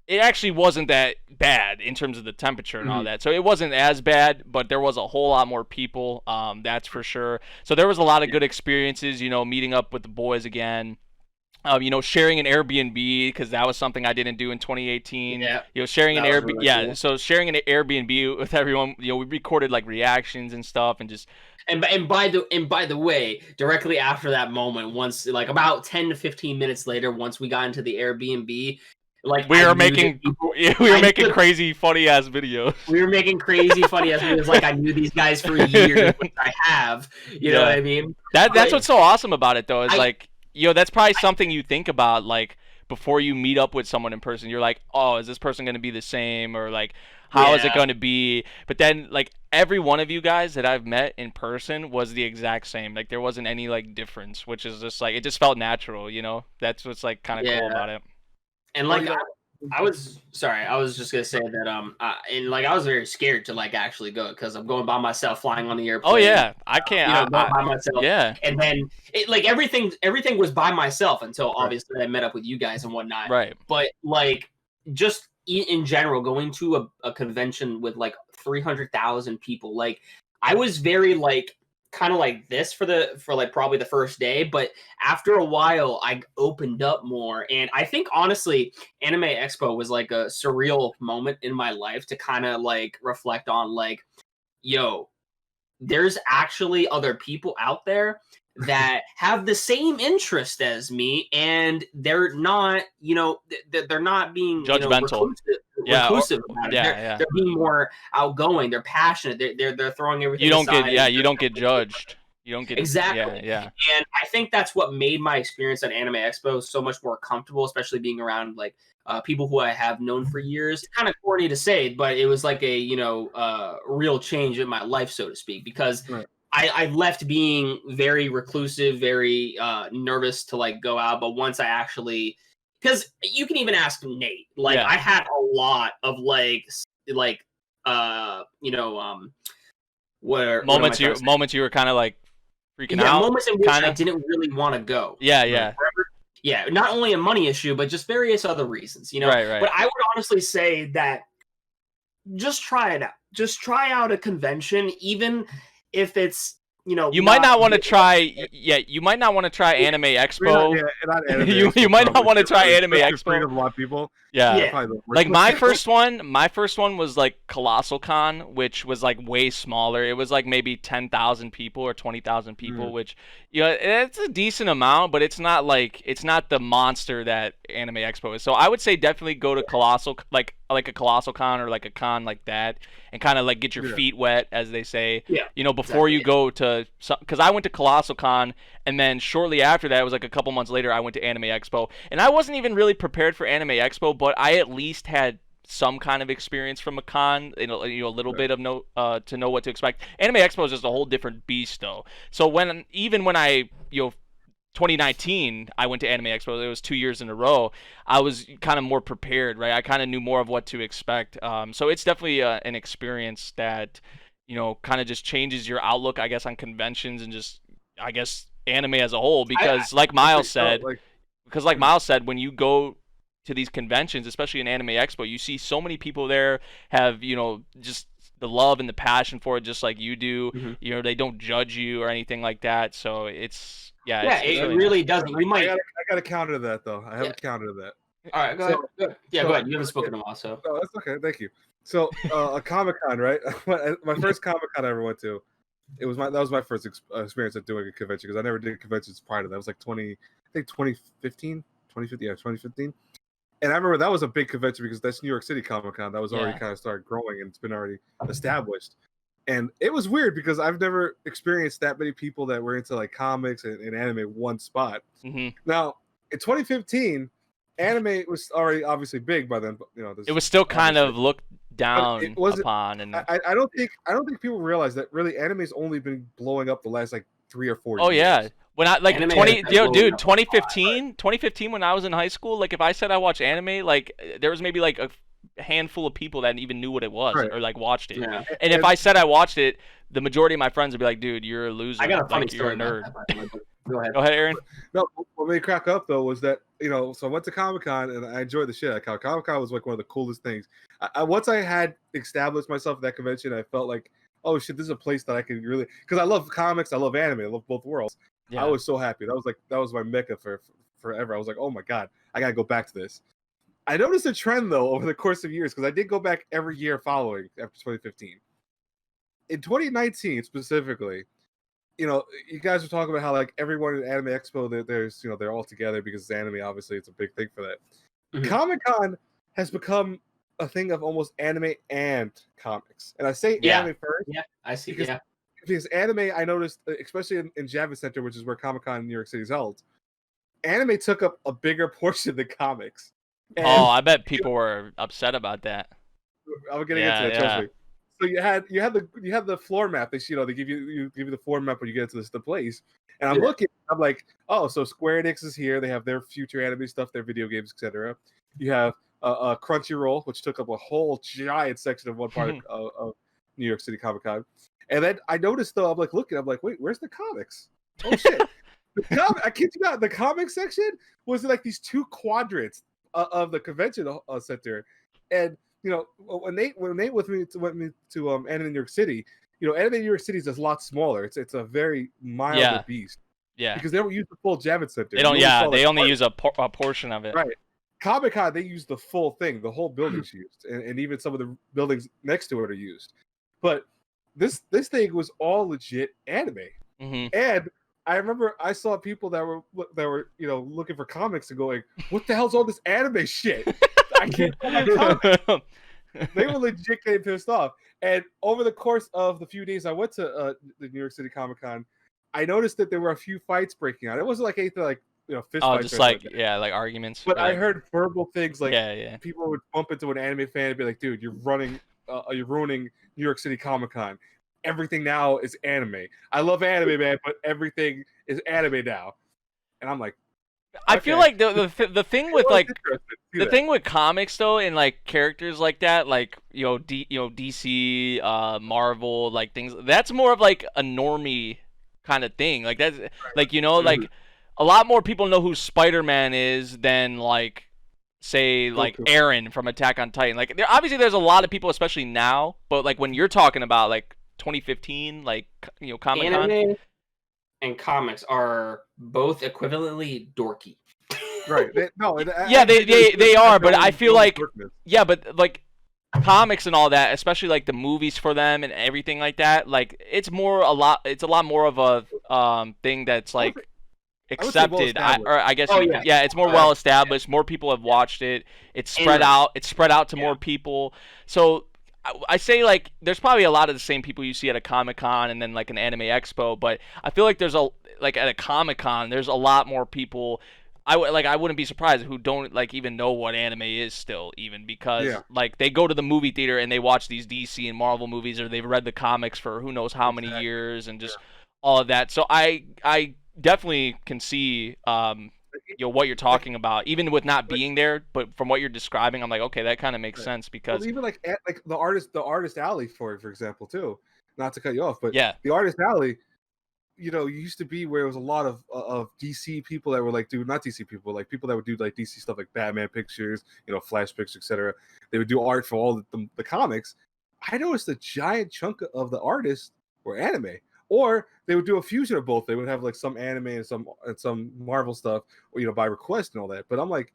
it actually wasn't that bad in terms of the temperature and all that. So it wasn't as bad, but there was a whole lot more people, that's for sure. So there was a lot of good experiences, meeting up with the boys again. Sharing an Airbnb, because that was something I didn't do in 2018. Sharing an Airbnb. Really cool. So sharing an Airbnb with everyone. We recorded reactions and stuff, and just. And by the way, directly after that moment, once about 10 to 15 minutes later, once we got into the Airbnb. We were making crazy funny ass videos. We were making crazy funny ass videos. I knew these guys for years, which I have. You know what I mean? That's what's so awesome about it, though. Is that's probably something you think about before you meet up with someone in person. You're like, oh, is this person going to be the same, or how is it going to be? But then every one of you guys that I've met in person was the exact same. There wasn't any difference, which is just it just felt natural. That's what's kind of cool about it. And I was just gonna say that I was very scared to actually go because I'm going by myself, flying on the airplane. Oh yeah, I can't. Going by myself. Yeah. And then everything was by myself until obviously I met up with you guys and whatnot. Right. But just in general, going to a convention with 300,000 people, I was very kind of this for probably the first day, but after a while I opened up more, and I think honestly Anime Expo was a surreal moment in my life to kind of reflect on yo, there's actually other people out there that have the same interest as me, and they're not they're not being judgmental. Reclusive about it. They're being more outgoing. They're passionate. They're throwing everything. You don't get judged. You don't get exactly. Yeah. And I think that's what made my experience at Anime Expo so much more comfortable, especially being around people who I have known for years. Kind of corny to say, but it was a real change in my life, so to speak, because. Right. I left being very reclusive, very nervous to go out, but once I actually. Because you can even ask Nate. I had a lot of moments you were kind of freaking out. Moments in which I didn't really want to go. Yeah. Yeah, not only a money issue, but just various other reasons. Right. But I would honestly say that just try it out. Just try out a convention, even if it's. You might not want to try. Yeah, you might not want to try Anime Expo. Not Anime you might not want to try Anime Expo. A lot of people. Yeah. My first one was Colossal Con, which was way smaller. It was maybe 10,000 people or 20,000 people, which it's a decent amount, but it's not the monster that Anime Expo is. So I would say definitely go to Colossal, like a Colossal Con or like a con like that, and kind of like get your feet wet, as they say. Yeah, You know, before you go to, because I went to Colossal Con, and then shortly after that, it was like a couple months later, I went to Anime Expo, and I wasn't even really prepared for Anime Expo, but I at least had some kind of experience from a con, a little bit of to know what to expect. Anime Expo is just a whole different beast, though. So when I 2019, I went to Anime Expo. It was 2 years in a row. I was kind of more prepared, right? I kind of knew more of what to expect. So it's definitely an experience that, kind of just changes your outlook, I guess, on conventions and just, I guess, anime as a whole. Because like Miles said, when you go to these conventions, especially in Anime Expo, you see so many people there have, just the love and the passion for it, just like you do. Mm-hmm. They don't judge you or anything like that. So it's it really doesn't. I got to counter that though. I have a counter to that. All right, go ahead. Go ahead. You haven't spoken a while, so. No, that's okay. Thank you. So a Comic-Con, right? My first Comic-Con I ever went to, that was my first experience at doing a convention, because I never did conventions prior to that. It was like 2015. And I remember that was a big convention because that's New York City Comic-Con. That was already kind of started growing, and it's been already established. And it was weird because I've never experienced that many people that were into like comics and anime in one spot. Mm-hmm. Now, in 2015, anime was already obviously big by then, but it was still kind of looked down upon. And I don't think people realize that really anime's only been blowing up the last like 3 or 4 years. Oh yeah. When I like 2015 when I was in high school, like if I said I watched anime, like there was maybe like a handful of people that even knew what it was or like watched it. Yeah. And if I said I watched it, the majority of my friends would be like, "Dude, you're a loser. I got a funny story. You're a nerd." Go ahead. Go ahead, Aaron. No, what made me crack up though was that so I went to Comic-Con and I enjoyed the shit out of Comic-Con. Comic-Con was like one of the coolest things. Once I had established myself at that convention, I felt like, oh shit, this is a place that I could really, because I love comics, I love anime, I love both worlds. Yeah. I was so happy. That was my mecca for forever. I was like, oh my god, I gotta go back to this. I noticed a trend though over the course of years, because I did go back every year following after 2015. In 2019 specifically, you guys were talking about how like everyone at Anime Expo, there's they're all together because it's anime. Obviously, it's a big thing for that. Mm-hmm. Comic-Con has become a thing of almost anime and comics, and I say anime first. Yeah, I see. Because anime, I noticed, especially in Javits Center, which is where Comic-Con in New York City is held, anime took up a bigger portion than comics. And, I bet people were upset about that. I'm getting into it. Trust me. So you had the floor map. They give you the floor map when you get into the place. And I'm looking. I'm like, oh, so Square Enix is here. They have their future anime stuff, their video games, etc. You have Crunchyroll, which took up a whole giant section of one part of New York City Comic-Con. And then I noticed though, I'm like, wait, where's the comics? Oh shit! I kid you not, the comic section was like these 2 quadrants of the convention center. And when Nate went me to Anime New York City, Anime New York City is a lot smaller. It's a very milder beast. Yeah. Because they don't use the full Javits Center. They don't. They only use a portion of it. Right. Comic-Con, they use the full thing. The whole building's used, and even some of the buildings next to it are used. But this thing was all legit anime. Mm-hmm. And I remember I saw people that were looking for comics and going, "What the hell's all this anime shit? I can't find my comics." They were legit getting pissed off. And over the course of the few days I went to the New York City Comic-Con, I noticed that there were a few fights breaking out. It wasn't like anything like fist fights. Just like like arguments. But I heard verbal things like people would bump into an anime fan and be like, "Dude, you're ruining New York City Comic-Con. Everything now is anime. I love anime, man, but everything is anime now." And I'm like, I feel like the thing with like the thing with comics though, and like characters like that, like DC, Marvel, like things, that's more of like a normie kind of thing. Like that's like like a lot more people know who Spider-Man is than like say like Aaron from Attack on Titan. Like there's a lot of people, especially now, but like when you're talking about like 2015, like Comic-Con. Anime and comics are both equivalently dorky. Right. They are, but I feel like but like comics and all that, especially like the movies for them and everything like that, like it's a lot more of a thing that's like would say accepted. well-established. Or I guess Oh, it's more well established. More people have watched it. It's spread out. It's spread out to more people. So I say like there's probably a lot of the same people you see at a Comic-Con and then like an Anime Expo, but I feel like there's like at a Comic-Con there's a lot more people. I wouldn't be surprised who don't like even know what anime is still, even because like they go to the movie theater and they watch these DC and Marvel movies, or they've read the comics for who knows how many years, and just all of that. So I definitely can see what you're talking about, even with not being there, but from what you're describing, I'm like, okay, that kind of makes sense, because even like the artist alley for example too. Not to cut you off, but the artist alley, used to be where it was a lot of DC people that were like, not DC people, like people that would do like DC stuff like Batman pictures, Flash pictures, etc. They would do art for all the comics. I noticed a giant chunk of the artists were anime, or they would do a fusion of both. They would have like some anime and some Marvel stuff, or by request and all that. But I'm like,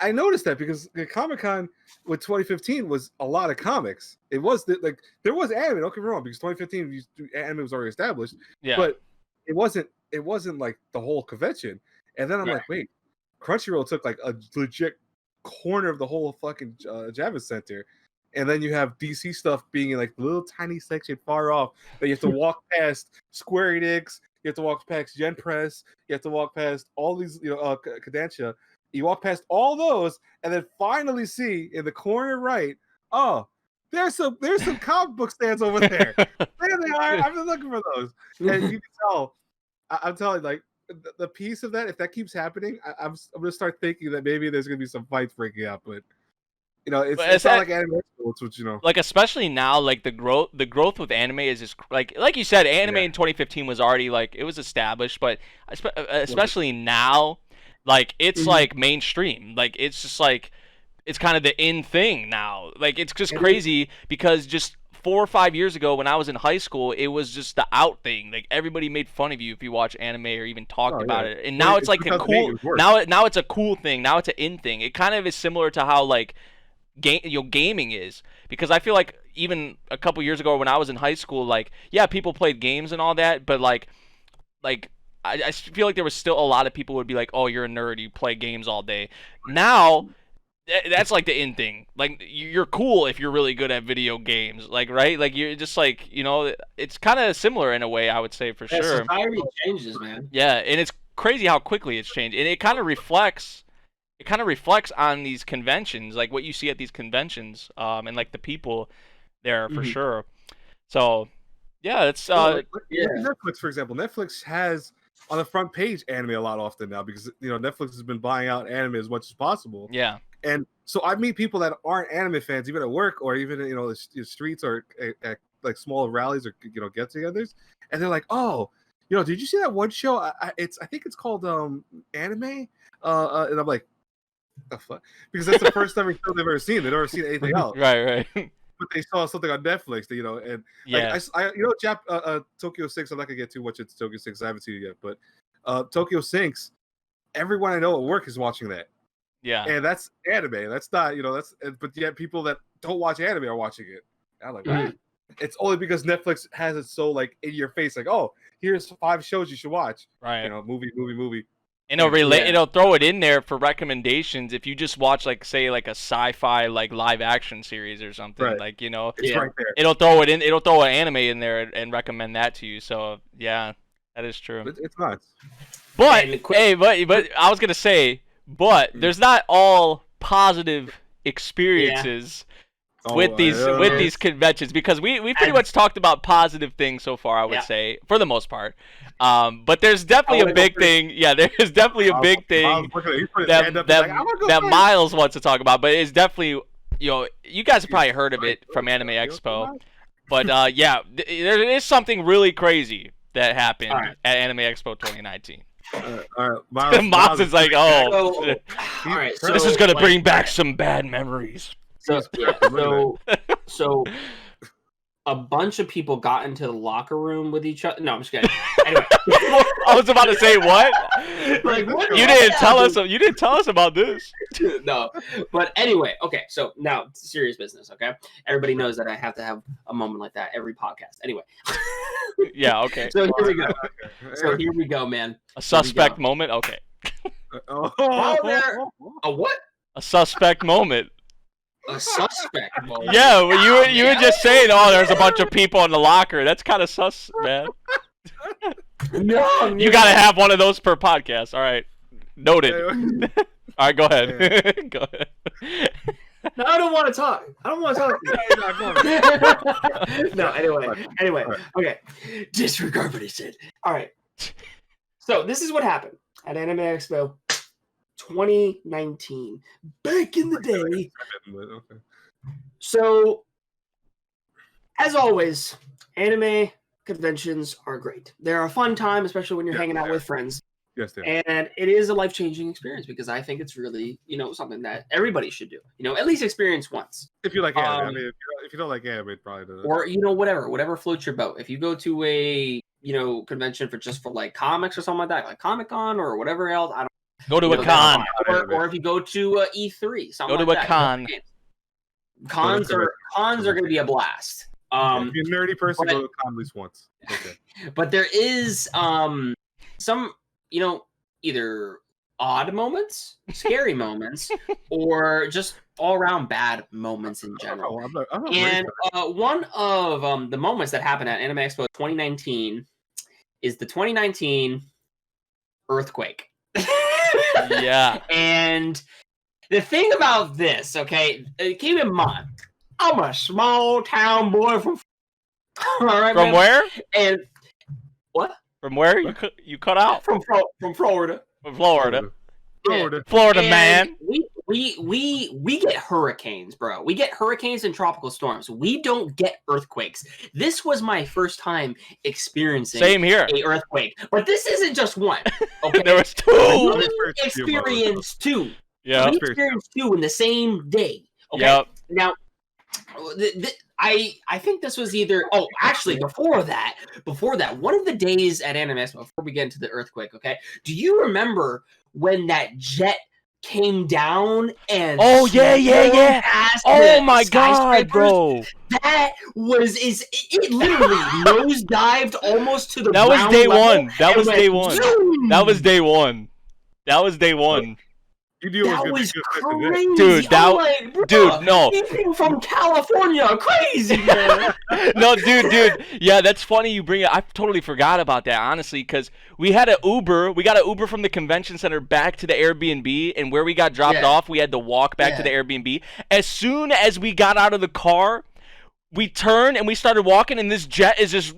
I noticed that because the Comic-Con with 2015 was a lot of comics. It was there was anime. Don't get me wrong, because 2015 anime was already established. Yeah. But it wasn't like the whole convention. And then I'm like, wait, Crunchyroll took like a legit corner of the whole fucking Javits Center. And then you have DC stuff being in like the little tiny section far off that you have to walk past Square Enix. You have to walk past Gen Press. You have to walk past all these, Kodansha. You walk past all those, and then finally see in the corner right, there's some comic book stands over there. There they are. I've been looking for those, and you can tell. I'm telling you, like the piece of that. If that keeps happening, I'm gonna start thinking that maybe there's gonna be some fights breaking out. But it's not like anime. Which like especially now, like the growth with anime is just like you said, anime in 2015 was already like it was established, but especially now. Like it's like mainstream. Like it's just like it's kind of the in thing now. Like it's just crazy because just 4 or 5 years ago when I was in high school, it was just the out thing. Like everybody made fun of you if you watch anime or even talked about it. And now it's like a cool. Now it's a cool thing. Now it's an in thing. It kind of is similar to how like gaming is, because I feel like even a couple years ago when I was in high school, like people played games and all that, but like. I feel like there was still a lot of people would be like, oh, you're a nerd, you play games all day. Now, that's like the in thing. Like, you're cool if you're really good at video games. Like, right? Like, you're just like, it's kind of similar in a way, I would say, for sure. Society changes, man. Yeah, and it's crazy how quickly it's changed. And it kind of reflects on these conventions, like what you see at these conventions, and like the people there for sure. So, yeah, it's Netflix, for example. Netflix has on the front page anime a lot often now, because Netflix has been buying out anime as much as possible. Yeah. And so I meet people that aren't anime fans, even at work or even the streets or at like small rallies or get-togethers, and they're like, "Oh, did you see that one show? I think it's called Anime." And I'm like, "The fuck?" Because that's the first ever show they've ever seen. They've never seen anything else. Right. But they saw something on Netflix, and Tokyo 6. I'm not gonna get too much into Tokyo 6. I haven't seen it yet, but Tokyo 6. Everyone I know at work is watching that. Yeah, and that's anime. That's not but yet people that don't watch anime are watching it. I'm like, wow. It's only because Netflix has it so like in your face, like, oh, here's 5 shows you should watch. Right. Movie. And it'll throw it in there for recommendations if you just watch like say like a sci-fi like live action series or something. Right. Like it's right there. It'll throw it in. It'll throw an anime in there and recommend that to you. So yeah, that is true. It's nuts. But but I was gonna say, but there's not all positive experiences. With these conventions, because we pretty much talked about positive things so far, I would say, for the most part. But there's definitely a big thing. Yeah, there is definitely a big thing that Miles wants to talk about. But it's definitely, you guys have probably heard of it from Anime Expo. But there is something really crazy that happened at Anime Expo 2019. All right, Miles is like, all right, so, this is gonna bring back some bad memories. So a bunch of people got into the locker room with each other. No, I'm just kidding. Anyway, I was about to say what? like what You didn't tell us. You didn't tell us about this. No, but anyway, okay. So now serious business. Okay, everybody knows that I have to have a moment like that every podcast. Anyway. Yeah. Okay. So here we go. So here we go, man. A suspect moment. Okay. A what? A suspect moment. A suspect moment. Yeah, well, you were just saying, oh, there's a bunch of people in the locker. That's kind of sus, man. No, You gotta have one of those per podcast. All right, noted. All right, go ahead. Go ahead. No, I don't want to talk. I don't want to talk. No, anyway. Okay. Disregard what he said. All right. So this is what happened at Anime Expo 2019. Back in the day. So, as always, anime conventions are great. They're a fun time, especially when you're hanging out with friends. Yes, they are. And it is a life-changing experience because I think it's really, something that everybody should do. At least experience once. If you like anime, if you don't like anime, it probably doesn't. Or whatever floats your boat. If you go to a convention for like comics or something like that, like Comic-Con or whatever else, I don't. Go to a con. Or if you go to E3, something go to like a that. con. Cons are going to be a blast. If you're a nerdy person, go to a con at least once. Okay. But there is some either odd moments, scary moments, or just all around bad moments in general. And one of the moments that happened at Anime Expo 2019 is the 2019 earthquake. Yeah. And the thing about this, okay, keep in mind, I'm a small town boy from. All right, from man? Where? And what? From where you cut out? From Florida. From Florida. Florida, and man. We get hurricanes, bro. We get hurricanes and tropical storms. We don't get earthquakes. This was my first time experiencing Same here. a earthquake. But this isn't just one. Okay. There was two. We experienced two. Yeah. We experienced two in the same day. Okay. Yep. Now, I think this was either. Oh, actually, before that, one of the days at Anime Expo, before we get into the earthquake, okay? Do you remember when that jet came down and? Oh yeah. Oh my god, bro! That was it literally nosedived almost to the. That was day one. That was day one. Zoom! That was day one. That was day one. You knew that it was crazy, dude. Dude, no. People from California, crazy man. No, dude. Yeah, that's funny you bring it. I totally forgot about that, honestly, because we had an Uber. We got an Uber from the convention center back to the Airbnb, and where we got dropped off, we had to walk back to the Airbnb. As soon as we got out of the car, we turned and we started walking, and this jet is just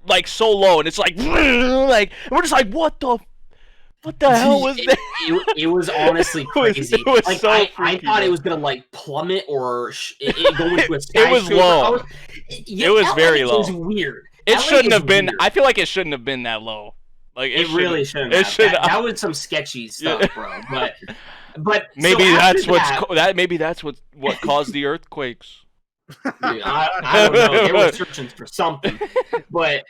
like so low, and it's like and we're just like, what the hell was that? It was honestly crazy. It was so I freaky, thought bro. it was gonna like plummet or go into a skyscraper. It was low. It was very low. It was weird. It LA shouldn't is have been. weird. I feel like it shouldn't have been that low. Like It really shouldn't. It should. That was some sketchy stuff, bro. But maybe so that's after maybe that's what caused the earthquakes. Dude, I don't know. They were searching for something, but.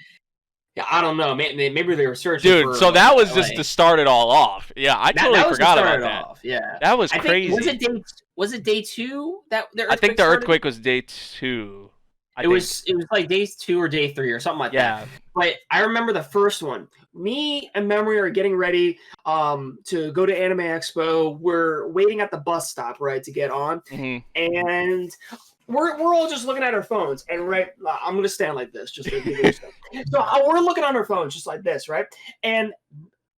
Yeah, I don't know. Maybe they were searching. Dude, so that was just to start it all off. Yeah, I totally forgot about that. Yeah, that was crazy. Crazy. Was it day two that the earthquake I think the started? earthquake was day 2. It was like day 2 or day 3 or something like that. But I remember the first one. Me and Memory are getting ready to go to Anime Expo. We're waiting at the bus stop, right, to get on, and. We're all just looking at our phones, and I'm gonna stand like this, just to do stuff. So we're looking on our phones, just like this, right? And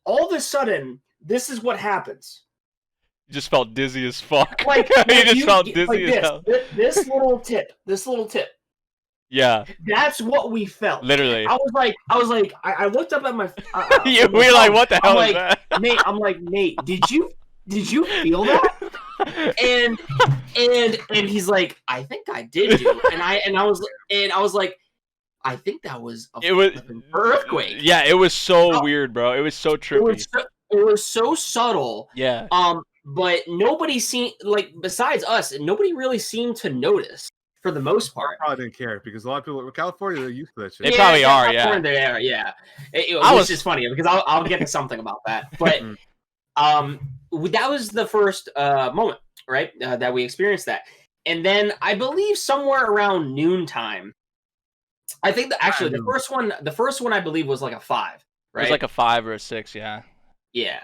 all of a sudden, this is what happens. You just felt dizzy as fuck. You just felt dizzy as hell. This little tip. Yeah. That's what we felt. Literally. I looked up at my. We were like, what the hell is that? Nate, did you feel that? And he's like, I think I did do. And I was like, I think that was an earthquake. Yeah, it was so weird, bro. It was so trippy. It was so subtle. Yeah. But nobody seemed besides us, nobody really seemed to notice. for the most part. I probably didn't care because a lot of people in California, they're used to that shit. They probably are, yeah. There, yeah. I Which was- is funny because I'll get to something about that. But that was the first moment, right, that we experienced that. And then I believe somewhere around noontime, I think actually the first one I believe was like a 5, right? It was like a 5 or a 6, yeah. Yeah.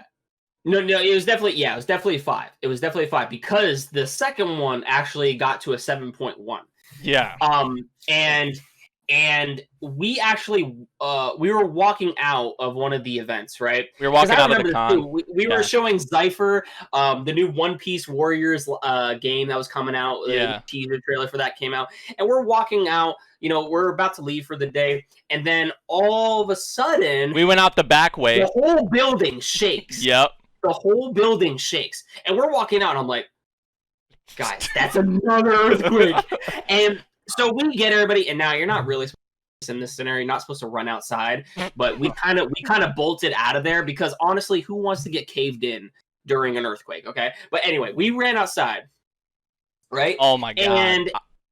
No, it was definitely a 5. It was definitely a 5 because the second one actually got to a 7.1. Yeah. And we actually we were walking out of one of the events, right? We were walking out of the con. We were showing Cypher the new One Piece Warriors game that was coming out. The teaser trailer for that came out, and we're walking out. You know, we're about to leave for the day, and then all of a sudden, we went out the back way. The whole building shakes. Yep. The whole building shakes, and we're walking out, and I'm like, guys, that's another earthquake. And so we get everybody, and now you're not really in this scenario, you're not supposed to run outside, but we kind of bolted out of there because honestly, who wants to get caved in during an earthquake? Okay, but anyway, we ran outside, right? Oh my god! And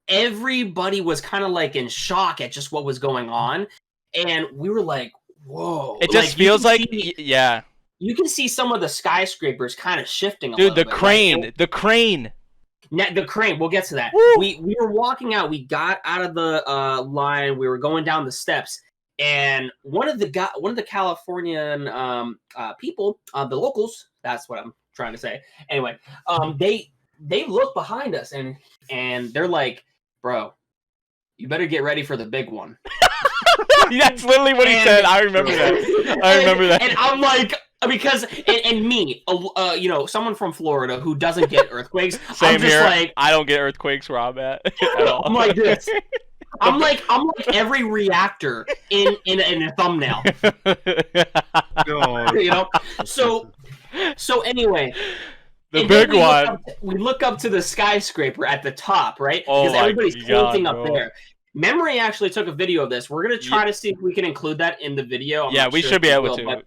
everybody was kind of like in shock at just what was going on, and we were like, "Whoa!" It just feels like, yeah. You can see some of the skyscrapers kind of shifting a little bit. Dude, the crane. The crane. We'll get to that. Woo! We were walking out. We got out of the line. We were going down the steps, and one of the Californian people, the locals. That's what I'm trying to say. Anyway, they look behind us and they're like, "Bro, you better get ready for the big one." That's literally what he said. I remember that. I remember that. And I'm like, because and me, you know, someone from Florida who doesn't get earthquakes. Same I'm just here. like, I don't get earthquakes where I'm at all. I'm like this. I'm like every reactor in a thumbnail. No. You know. So anyway. The big one. We look up to the skyscraper at the top, right? Oh, because everybody's pointing up bro. there. Memory actually took a video of this. We're gonna try to see if we can include that in the video. Yeah, we should be able to.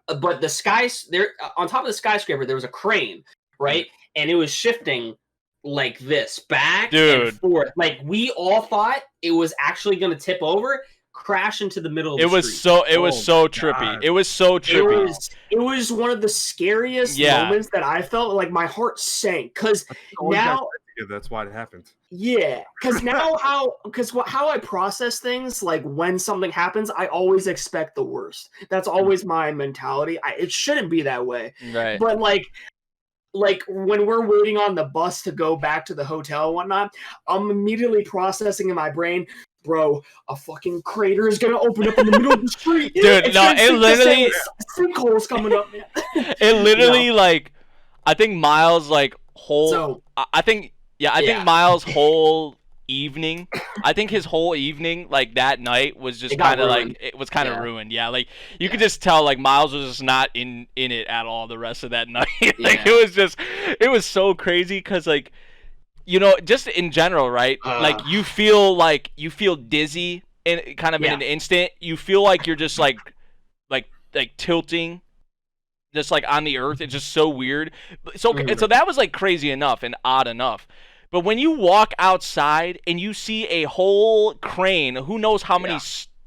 But the there on top of the skyscraper, there was a crane, right? And it was shifting like this, back and forth. Like we all thought it was actually going to tip over, crash into the middle of the street. It was so trippy. It was so trippy. It was one of the scariest moments that I felt. Like my heart sank because now. That's why it happened. Yeah, because now how I process things, like when something happens, I always expect the worst. That's always my mentality. It shouldn't be that way. Right. But like when we're waiting on the bus to go back to the hotel and whatnot, I'm immediately processing in my brain, bro, a fucking crater is gonna open up in the middle of the street. Dude, no, it literally sinkholes coming up, man. It literally like, I think Miles like whole. So, I think Miles' whole evening, I think his whole evening, like that night, was just kind of like, it was kind of ruined. Yeah, like you could just tell, like Miles was just not in it at all the rest of that night. Like it was so crazy because like, you know, just in general, right? Like you feel dizzy in kind of in an instant. You feel like you're just like tilting. Just like on the earth, it's just so weird. So that was like crazy enough and odd enough. But when you walk outside and you see a whole crane, who knows how many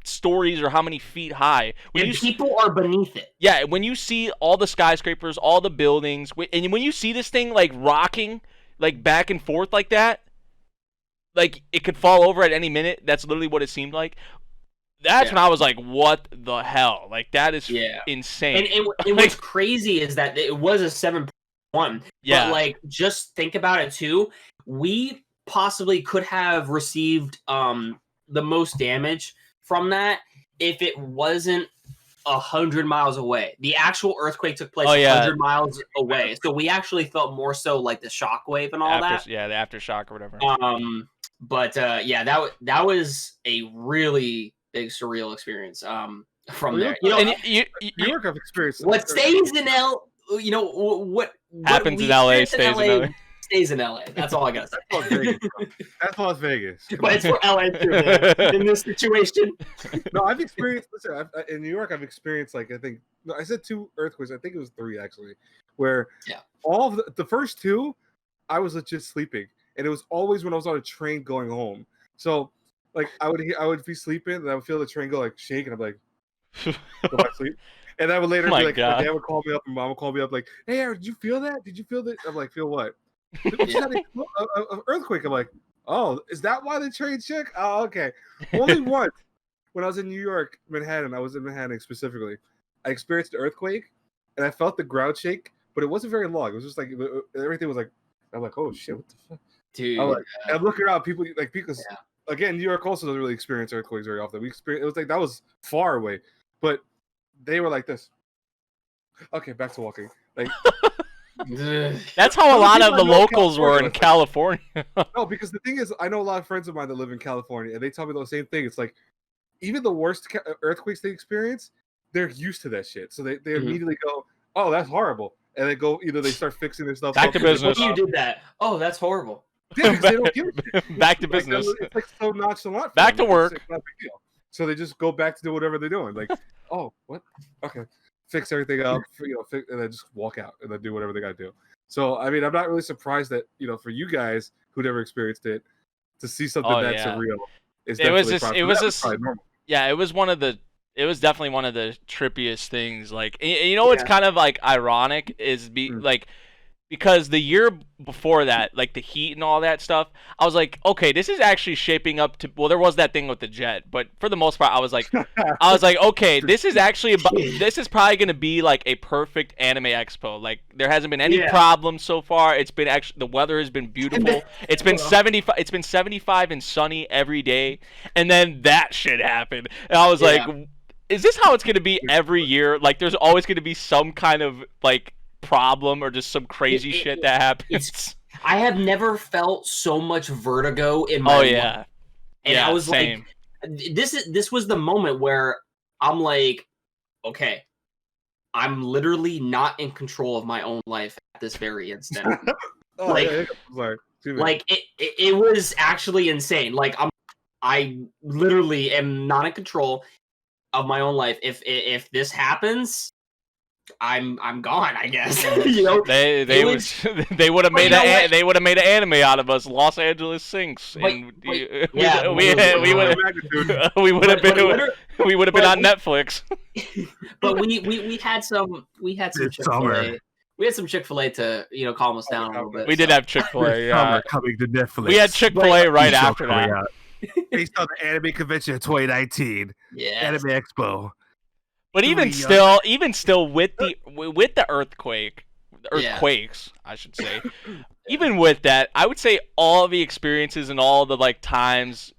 stories or how many feet high, people are beneath it. Yeah, when you see all the skyscrapers, all the buildings, and when you see this thing like rocking, like back and forth like that, like it could fall over at any minute. That's literally what it seemed like. That's when I was like, what the hell? Like, that is insane. And what's crazy is that it was a 7.1. Yeah. But, like, just think about it, too. We possibly could have received the most damage from that if it wasn't 100 miles away. The actual earthquake took place 100 miles away. So we actually felt more so like the shockwave and all that. Yeah, the aftershock or whatever. But that was a really big surreal experience from there. You know, New York, I've experienced what stays in you know what happens in LA stays in LA. Stays in LA. That's all I gotta say. That's Las Vegas. But it's for LA too, man, in this situation. No, I've experienced. Listen, in New York, I've experienced I said 2 earthquakes. I think it was 3 actually, where all of the first 2, I was just sleeping. and it was always when I was on a train going home. So like I would be sleeping and I would feel the train go like shake, and I'm like, go back to sleep. And I would later My be like, my God. dad would call me up and mom would call me up like, hey, Aaron, did you feel that? Did you feel that? I'm like, feel what? It's not an earthquake. I'm like, oh, is that why the train shook? Oh, okay. Only once when I was in New York, Manhattan. I was in Manhattan specifically. I experienced an earthquake, and I felt the ground shake, but it wasn't very long. It was just like everything was like, I'm like, oh shit, what the fuck? Dude, I'm looking around, people like because again, New York also doesn't really experience earthquakes very often. It was like that was far away, but they were like this. Okay, back to walking. Like that's how a lot of the I know locals were in California. No, because the thing is, I know a lot of friends of mine that live in California, and they tell me the same thing. It's like even the worst earthquakes they experience, they're used to that shit, so they immediately go, "Oh, that's horrible," and they go either they start fixing their stuff. Back to business. you did that. Oh, that's horrible. Yeah, because they don't give a shit. Back to Like, business. it's like so nonchalant. Back to work. It's not a big deal. So they just go back to do whatever they're doing. Like, oh, what? Okay, fix everything up, and then just walk out and then do whatever they got to do. So I mean, I'm not really surprised that for you guys who never experienced it, to see something that's surreal is it was just normal. Yeah, it was definitely one of the trippiest things. Like, what's kind of like ironic is because the year before that, like the heat and all that stuff, I was like, okay, this is actually shaping up to. Well, there was that thing with the jet, but for the most part, I was like, okay, this is actually this is probably gonna be like a perfect anime expo. Like, there hasn't been any problems so far. It's been the weather has been beautiful. It's been 75. It's been 75 and sunny every day, and then that shit happened, and I was like, is this how it's gonna be every year? Like, there's always gonna be some kind of like problem or just some crazy shit that happens. I have never felt so much vertigo in my life. And I was same. like, this was the moment where I'm like, okay, I'm literally not in control of my own life at this very instant. It was actually insane. Like I literally am not in control of my own life. If this happens, I'm gone, I guess. They would have made an anime out of us. Los Angeles sinks. We would have been on Netflix. But we had some Chick-fil-A. We had some Chick-fil-A to calm us down a little bit. We did have Chick-fil-A. Yeah, coming to Netflix. We had Chick-fil-A right after that. Based on the Anime Convention of 2019. Yeah, Anime Expo. But even still, with the earthquakes, I should say, even with that, I would say all the experiences and all the times,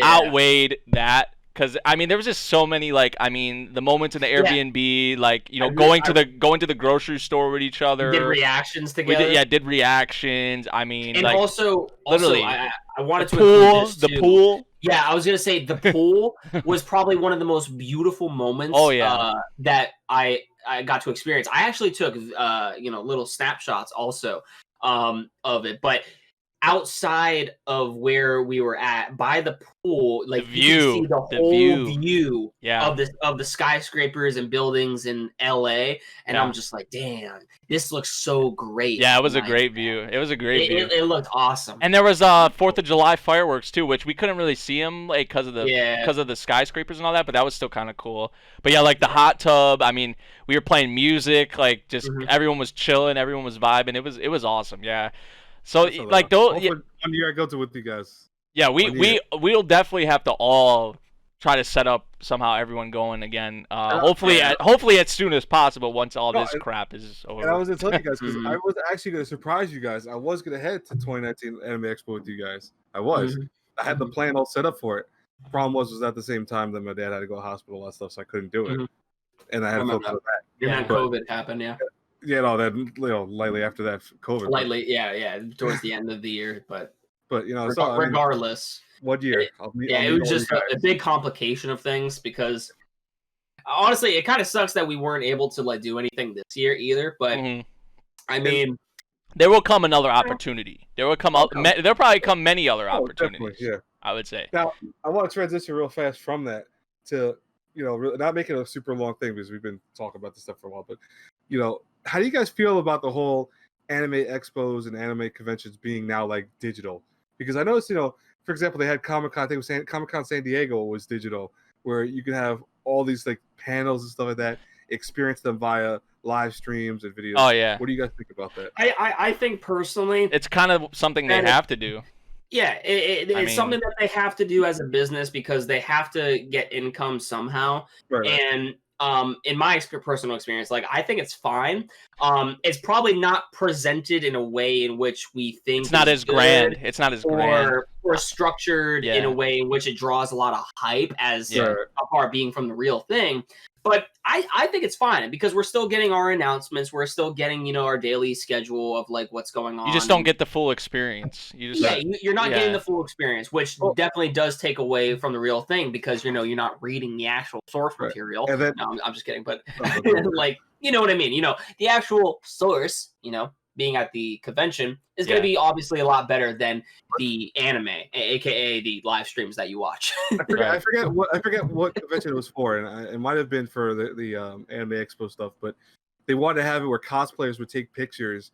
outweighed that. Because I mean, there was just so many the moments in the Airbnb, going to the grocery store with each other. Did reactions together. Did reactions. I mean, and also literally, I wanted to the pool. Yeah, I was gonna say the pool was probably one of the most beautiful moments. That I got to experience. I actually took little snapshots also of it, but outside of where we were at by the pool, the view, you could see the whole view of the skyscrapers and buildings in LA, and I'm just like, damn, this looks so great. Yeah, it was a great view. It was a great view. It looked awesome. And there was 4th of July fireworks too, which we couldn't really see them because of the skyscrapers and all that, but that was still kind of cool. But yeah, the hot tub. I mean, we were playing music, everyone was chilling, everyone was vibing. It was awesome. Yeah. So those. One year I go to with you guys. Yeah, we'll definitely have to all try to set up somehow everyone going again. Hopefully as soon as possible once all this crap is over. And I was gonna tell you guys because I was actually gonna surprise you guys. I was gonna head to 2019 Anime Expo with you guys. I was. I had the plan all set up for it. Problem was at the same time that my dad had to go to the hospital, all that stuff, so I couldn't do it. And I had to focus on that. Yeah, COVID happened. Yeah. Yeah, no, that lightly after that COVID. Lightly, yeah, towards the end of the year, but regardless, regardless, what year? It was just a big complication of things because honestly, it kind of sucks that we weren't able to do anything this year either. But I mean, there will come another opportunity. There will come there'll probably come many other opportunities. Yeah, I would say. Now, I want to transition real fast from that to not make it a super long thing because we've been talking about this stuff for a while, but how do you guys feel about the whole anime expos and anime conventions being now like digital, because I noticed, for example, they had Comic-Con. I think it was Comic-Con San Diego was digital, where you can have all these like panels and stuff like that, experience them via live streams and videos. Oh yeah, What do you guys think about that? I think personally, it's kind of something they have to do. yeah, it's something that they have to do as a business because they have to get income somehow. Right. And in my personal experience, like I think it's fine. It's probably not presented in a way in which we think It's not as grand. It's not as grand. Or structured in a way in which it draws a lot of hype as apart being from the real thing. But I think it's fine because we're still getting our announcements. We're still getting, our daily schedule of like what's going on. You just don't get the full experience. You're not getting the full experience, which definitely does take away from the real thing because, you're not reading the actual source material. And then, no, I'm just kidding. But like, you know what I mean? The actual source, being at the convention is going to be obviously a lot better than the anime, aka the live streams that you watch. I forget what convention it was for, and it might have been for the Anime Expo stuff. But they wanted to have it where cosplayers would take pictures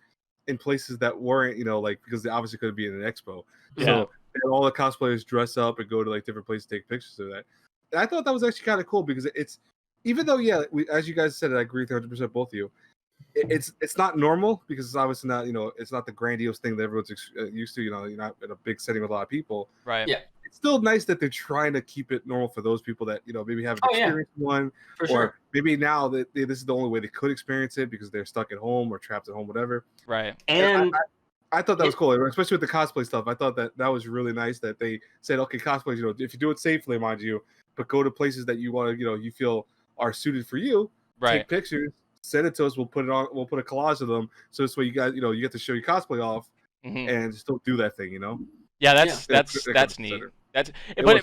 in places that weren't, like because they obviously couldn't be in an expo. Yeah. So all the cosplayers dress up and go to like different places to take pictures of that. And I thought that was actually kind of cool because it's even though as you guys said, I agree with 100% both of you. It's not normal because it's obviously not it's not the grandiose thing that everyone's used to. You're not in a big setting with a lot of people. Right. Yeah. It's still nice that they're trying to keep it normal for those people that maybe haven't experienced one, or maybe now that this is the only way they could experience it because they're stuck at home or trapped at home, whatever. Right. And I thought that was cool, especially with the cosplay stuff. I thought that was really nice that they said, okay, cosplays, if you do it safely, mind you, but go to places that you want to, you feel are suited for you. Right. Take pictures. Send it to us. We'll put it on. We'll put a collage of them, so this way you guys, you get to show your cosplay off, and still do that thing, Yeah, that's neat. But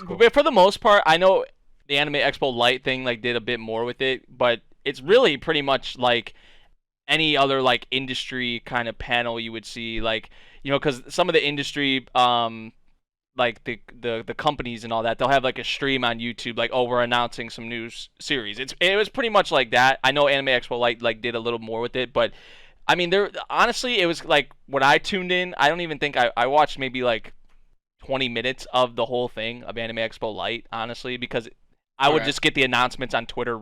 cool. But for the most part, I know the Anime Expo Light thing like did a bit more with it, but it's really pretty much like any other like industry kind of panel you would see, like because some of the industry like the companies and all that, they'll have like a stream on YouTube, like, oh, we're announcing some new series. It was pretty much like that. I know Anime Expo Light like did a little more with it, but I mean, honestly, it was like when I tuned in, I don't even think I watched maybe like 20 minutes of the whole thing of Anime Expo Light, honestly, because I would just get the announcements on Twitter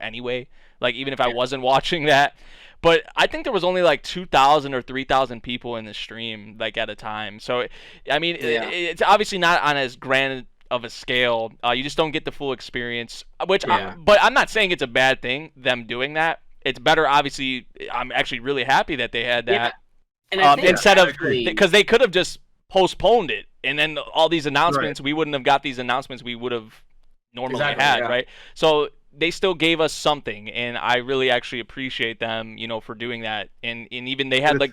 anyway, like even if I wasn't watching that. But I think there was only like 2,000 or 3,000 people in the stream like at a time. So I mean, it's obviously not on as grand of a scale. You just don't get the full experience, but I'm not saying it's a bad thing them doing that. It's better, obviously. I'm actually really happy that they had that. And I think instead of because they could have just postponed it, and then all these announcements, we wouldn't have got these announcements we would have normally had, right? So they still gave us something, and I really actually appreciate them, for doing that. And even they had like,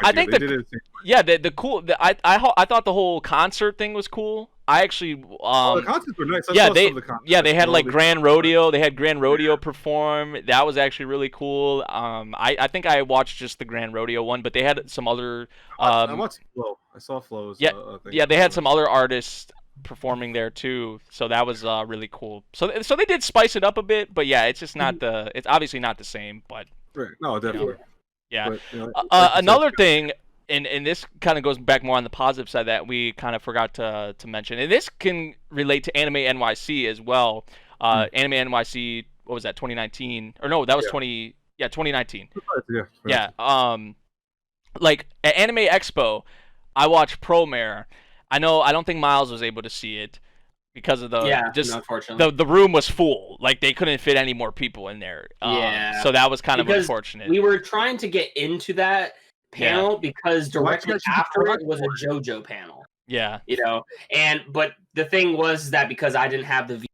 I think the cool. I thought the whole concert thing was cool. I actually the concerts were nice. They had like Grand Rodeo. They had Grand Rodeo perform. That was actually really cool. I think I watched just the Grand Rodeo one, but they had some other. I watched Flow. I saw Flow's. They had some other artists performing there too, so that was really cool. So they did spice it up a bit, but yeah, it's just not it's obviously not the same, but no, definitely. But, another thing, and this kind of goes back more on the positive side that we kind of forgot to mention, and this can relate to Anime NYC as well. Anime NYC, what was that, 2019? Or no, that was 2019. Like at Anime Expo, I watched Promare. I don't think Miles was able to see it because of the room was full. Like they couldn't fit any more people in there. So that was kind of unfortunate. We were trying to get into that panel because directly after it was a JoJo panel. Yeah. But the thing was that because I didn't have the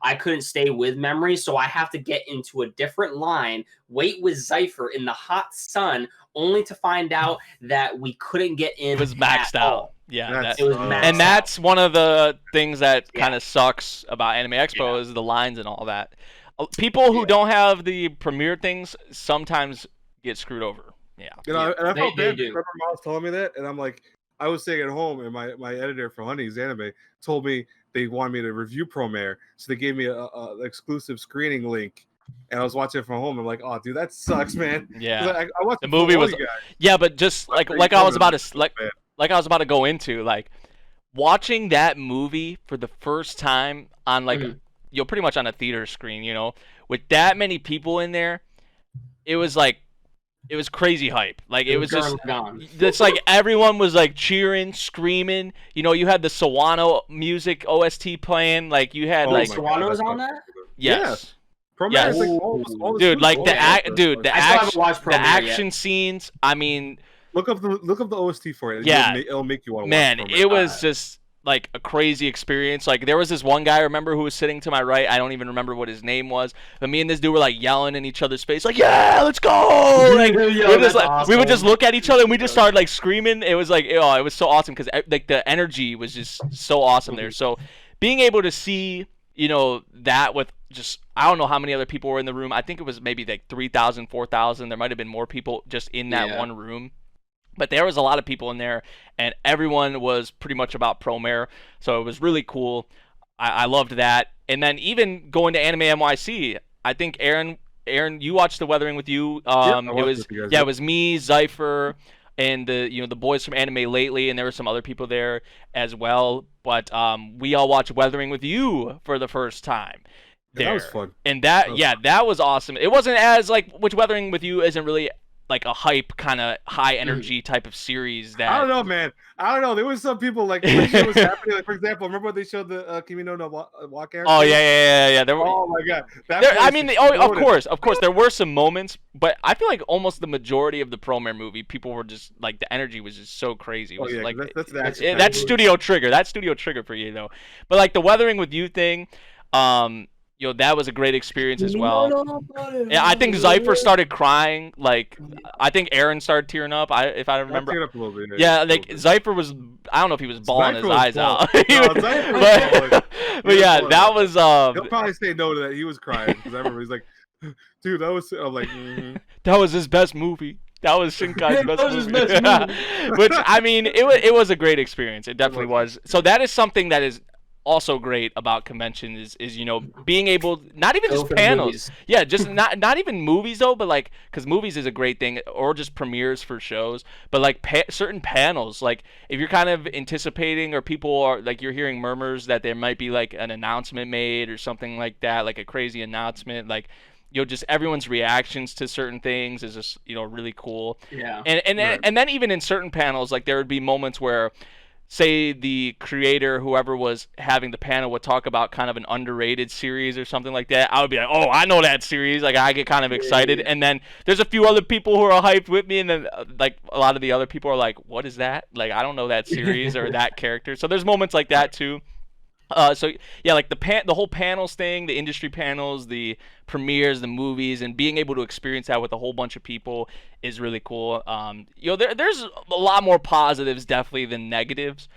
I couldn't stay with Memory, so I have to get into a different line, wait with Zypher in the hot sun, only to find out that we couldn't get in. It was maxed out. Yeah, it was maxed and that's out. One of the things that kind of sucks about Anime Expo is the lines and all that. People who don't have the premiere things sometimes get screwed over. Yeah, and I felt bad. Remember Miles telling me that, and I'm like, I was sitting at home, and my editor for Honey's Anime told me they wanted me to review Promare, so they gave me a exclusive screening link and I was watching it from home. I'm like, oh, dude, that sucks, man. 'Cause Yeah. I watched The it before movie all was you guys. yeah, but just Like, like you I was told me about to it was like I was about to go into like watching that movie for the first time on like pretty much on a theater screen, with that many people in there, it was like it was crazy hype. Like it was just it's like everyone was like cheering, screaming. You had the Sawano music OST playing. Like you had like Sawano's on that. Yes. Promare is like all the Dude, like all the the action scenes. I mean, look up the OST for it. Yeah, it'll make you want to watch. Man, Promare. it was just like a crazy experience. Like there was this one guy, I remember, who was sitting to my right. I don't even remember what his name was, but me and this dude were like yelling in each other's face, like, "Yeah, let's go!" Like we would just look at each other and we just started like screaming. It was like, it was so awesome because like the energy was just so awesome there. So being able to see, that with just, I don't know how many other people were in the room. I think it was maybe like 3,000, 4,000. There might have been more people just in that one room. But there was a lot of people in there, and everyone was pretty much about Promare, so it was really cool. I loved that. And then even going to Anime NYC, I think Aaron, you watched The Weathering with You. It was me, Zypher, and the boys from Anime Lately, and there were some other people there as well. But we all watched Weathering with You for the first time. That was fun. And that was awesome. It wasn't as which Weathering with You isn't really like a hype kind of high energy type of series. That I don't know, man. I don't know. There was some people like when shit was happening. Like for example, remember when they showed the Kimi no walk out? Oh yeah. Oh my god. Of course, there were some moments, but I feel like almost the majority of the Promare movie, people were just like the energy was just so crazy. It was like that's Studio Trigger. That's Studio Trigger for you though. But like the Weathering with You thing, that was a great experience as well. Yeah, I think Zypher started crying. Like, I think Aaron started tearing up. If I remember. I teared up a little bit. Yeah, like Zypher was. I don't know if he was bawling his eyes out. But yeah, that was. He'll probably say no to that. He was crying because I remember he's like, "Dude, that was." I'm like, that was his best movie. That was Shinkai's best movie. Which I mean, it was a great experience. It definitely was. So that is something that is also great about convention is being able, not even just panels, just not even movies though, but like, because movies is a great thing, or just premieres for shows, but like certain panels, like if you're kind of anticipating, or people are like, you're hearing murmurs that there might be like an announcement made or something like that, like a crazy announcement, like just everyone's reactions to certain things is just really cool. And then even in certain panels, like there would be moments where, say, the creator, whoever was having the panel, would talk about kind of an underrated series or something like that. I would be like, oh, I know that series. Like, I get kind of excited. And then there's a few other people who are hyped with me, and then like a lot of the other people are like, what is that? Like, I don't know that series or that character. So there's moments like that too. So yeah, like the whole panels thing, the industry panels, the premieres, the movies, and being able to experience that with a whole bunch of people is really cool. There's a lot more positives definitely than negatives.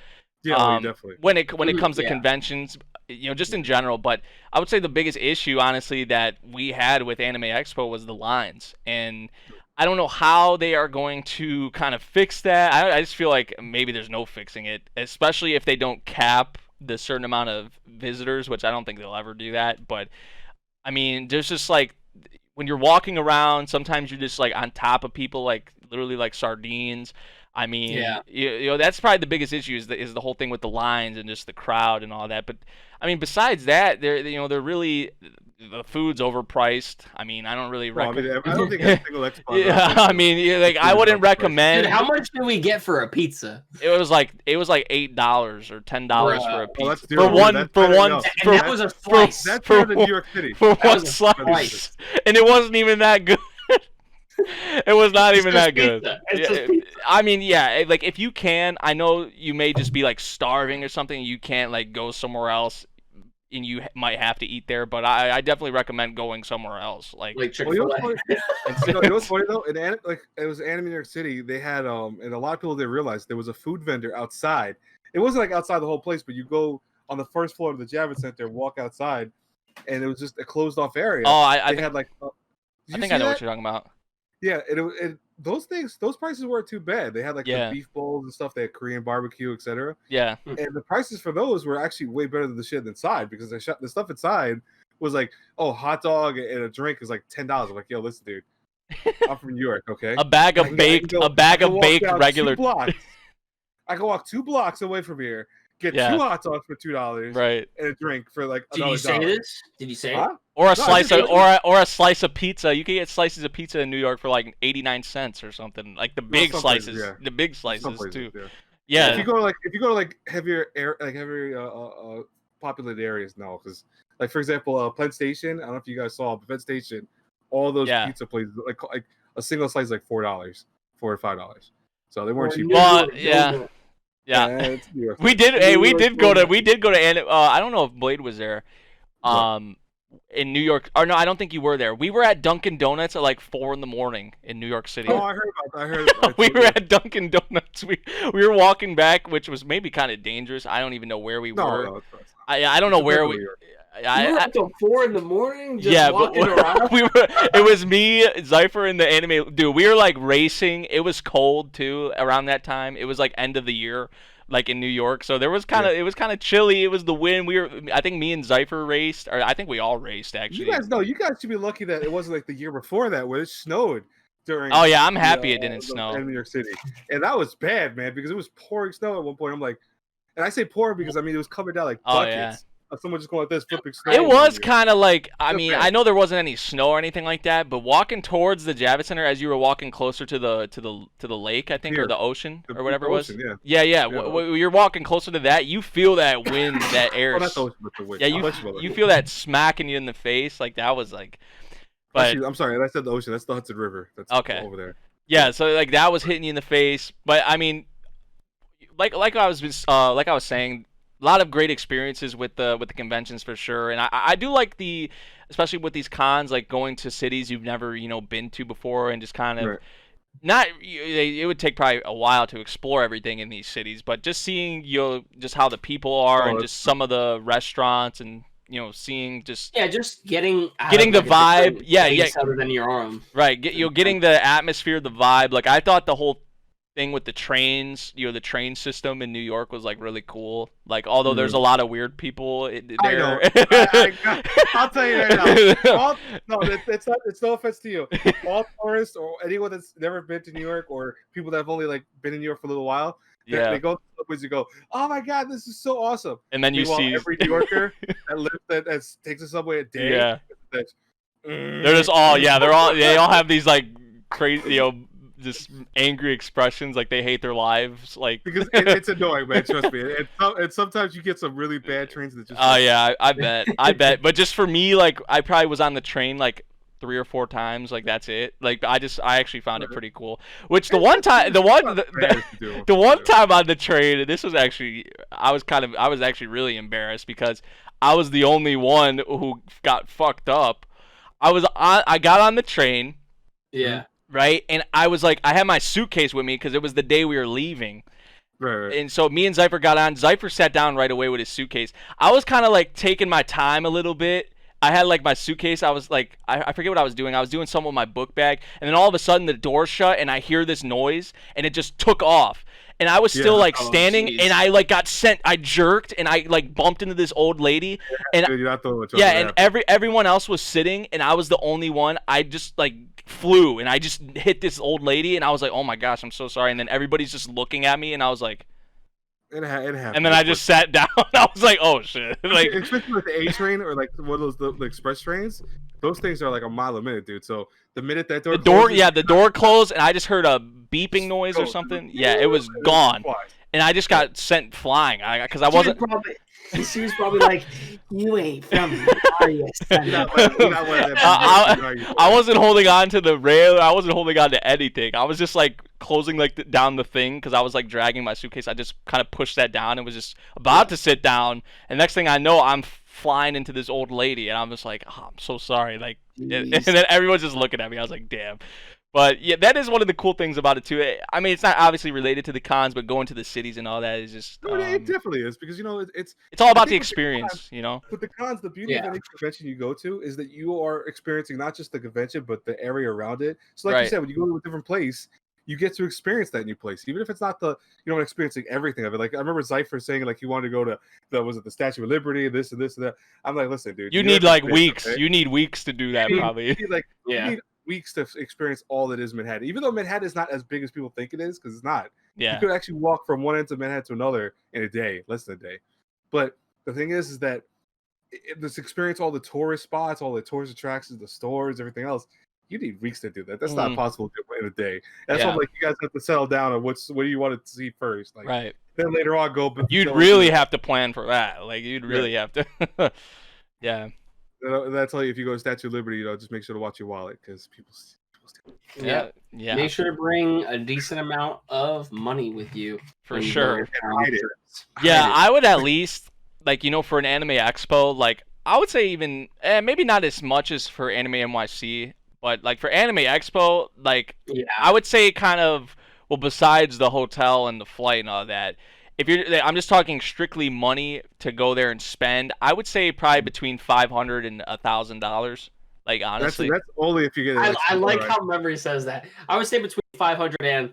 Yeah, definitely. When it comes to conventions, just in general. But I would say the biggest issue, honestly, that we had with Anime Expo was the lines, and I don't know how they are going to kind of fix that. I just feel like maybe there's no fixing it, especially if they don't cap the certain amount of visitors, which I don't think they'll ever do that. But I mean, there's just like, when you're walking around, sometimes you're just like on top of people, like literally like sardines. I mean, that's probably the biggest issue is the whole thing with the lines and just the crowd and all that. But I mean, besides that, they're really, the food's overpriced. I mean, I don't really recommend. I don't think every single expo. I mean, like I wouldn't recommend. Dude, how much do we get for a pizza? It was like $8 or $10 for a pizza for one. And that was a slice. That's better than New York City. For one slice, and it wasn't even that good. It was not even that good. I mean, like if you can, I know you may just be like starving or something. You can't like go somewhere else, and you might have to eat there. But I definitely recommend going somewhere else, like Chick-fil-A. You know what's funny though? It was Anime New York City. They had and a lot of people didn't realize there was a food vendor outside. It wasn't like outside the whole place, but you go on the first floor of the Javits Center, walk outside, and it was just a closed off area. Oh, I think I know what you're talking about. Yeah, those prices weren't too bad. They had like the beef bowls and stuff. They had Korean barbecue, etc. Yeah, and the prices for those were actually way better than the shit inside, because the stuff inside was like, "Oh, hot dog and a drink is like $10." I'm like, "Yo, listen, dude, I'm from New York, okay? A bag of baked regular. Blocks. I can walk 2 blocks away from here, get 2 hot dogs for $2, right, and a drink for like Did you say this? Did you say it? Or a slice of or a slice of pizza. You can get slices of pizza in New York for like 89 cents or something. Like the big slices, the big slices too. Yeah. If you go to like heavier populated areas, no, because like for example, Penn Station. I don't know if you guys saw, but Penn Station, all those pizza places like a single slice is like $4, $4 or $5. So they weren't cheap. Well, yeah. We did. Hey, we did go to. I don't know if Blade was there. In New York, or no, I don't think you were there. We were at Dunkin' Donuts at like 4 a.m. in New York City. Oh, I heard about that. We were at Dunkin' Donuts. We were walking back, which was maybe kind of dangerous. I don't even know where we were. No, I don't know where we. You were up till 4 a.m. Just yeah, walking around. It was me, Zypher, and the anime dude. We were like racing. It was cold too around that time. It was like end of the year, like in New York. So there was it was kind of chilly. It was the wind. I think me and Zypher raced, or I think we all raced actually. You guys should be lucky that it wasn't like the year before that where it snowed during. Oh yeah, I'm happy it didn't snow in New York City, and that was bad, man, because it was pouring snow at one point. I'm like, and I say pouring because I mean it was coming down like buckets. Yeah. Someone just going like this, flipping snow. It was kind of like, I mean, I know there wasn't any snow or anything like that, but walking towards the Javits Center as you were walking closer to the lake, I think, or the ocean, or whatever it was. Yeah. You're walking closer to that, you feel that wind, that air. Not the ocean, but the wind. Yeah, you feel that smacking you in the face, like that was like. But actually, I'm sorry, I said the ocean. That's the Hudson River. That's over there. Yeah, so like that was hitting you in the face, but I mean, like I was saying. A lot of great experiences with the conventions for sure, and I do like especially with these cons, like going to cities you've never been to before, and just kind of it would take probably a while to explore everything in these cities, but just seeing just how the people are and just some of the restaurants and seeing just getting the vibe, other than your own, right? Getting the atmosphere, the vibe. Like I thought the whole thing with the trains, the train system in New York was like really cool. Like although there's a lot of weird people there. I know. I'll tell you right now. It's no offense to you. All tourists or anyone that's never been to New York or people that have only like been in New York for a little while, they go to the subways and go, "Oh my god, this is so awesome!" And then you see every New Yorker that takes the subway a day. Yeah, they're just they all have these like crazy just angry expressions, like they hate their lives, like because it's annoying, man. Trust me. And sometimes you get some really bad trains that just. Oh yeah, I bet. But just for me, like I probably was on the train like 3 or 4 times. Like that's it. Like I actually found it pretty cool. Which the one time on the train, and this was actually I was actually really embarrassed because I was the only one who got fucked up. I got on the train. Yeah. Right, and I was like, I had my suitcase with me because it was the day we were leaving. Right. And so me and Zypher got on. Zypher sat down right away with his suitcase. I was kind of like taking my time a little bit. I had like my suitcase. I was like, I forget what I was doing. I was doing something with my book bag, and then all of a sudden the door shut, and I hear this noise, and it just took off. And I was still like standing, and I like got sent. I jerked, and I like bumped into this old lady, and and everyone else was sitting, and I was the only one. I just like flew, and I just hit this old lady, and I was like, "Oh my gosh, I'm so sorry." And then everybody's just looking at me, and I was like, "It happened." And then I just sat down. I was like, "Oh shit!" Like, especially with the A train or like one of those the express trains, those things are like a mile a minute, dude. So the minute that door the door closed, and I just heard a beeping noise or something. Yeah, it was gone, and I just got sent flying. Because I wasn't. She was probably like, "You ain't from here, are you, son?" I wasn't holding on to the rail. I wasn't holding on to anything. I was just like closing like down the thing because I was like dragging my suitcase. I just kind of pushed that down and was just about to sit down. And next thing I know, I'm flying into this old lady, and I'm just like, "Oh, I'm so sorry." Like, and then everyone's just looking at me. I was like, "Damn." But yeah, that is one of the cool things about it too. I mean, it's not obviously related to the cons, but going to the cities and all that is just. It definitely is because it's all about the experience, With the cons, the beauty of any convention you go to is that you are experiencing not just the convention but the area around it. So, like you said, when you go to a different place, you get to experience that new place, even if it's not the experiencing everything of it. Like I remember Zypher saying like he wanted to go to the Statue of Liberty, this and this and that. I'm like, listen, dude, You need like this, weeks. okay? You need weeks to do that probably. You need weeks to experience all that is Manhattan. Even though Manhattan is not as big as people think it is, because it's not. Yeah. You could actually walk from one end of Manhattan to another in a day, less than a day. But the thing is that this experience all the tourist spots, all the tourist attractions, the stores, everything else. You need weeks to do that. That's not possible to do in a day. That's why I'm like, you guys have to settle down on what do you want to see first. Like, right. Then later on, go. But you'd really have to plan for that. Like you'd really have to. Yeah. That's why if you go to Statue of Liberty, just make sure to watch your wallet because people steal. Yeah. Make sure to bring a decent amount of money with you. For sure. Yeah, I would at least for an anime expo, like I would say even maybe not as much as for Anime NYC, but like for Anime Expo, like I would say kind of besides the hotel and the flight and all that, I'm just talking strictly money to go there and spend, I would say probably between $500 and $1,000. Like honestly, that's only if you get. I like how Memory says that. I would say between $500 and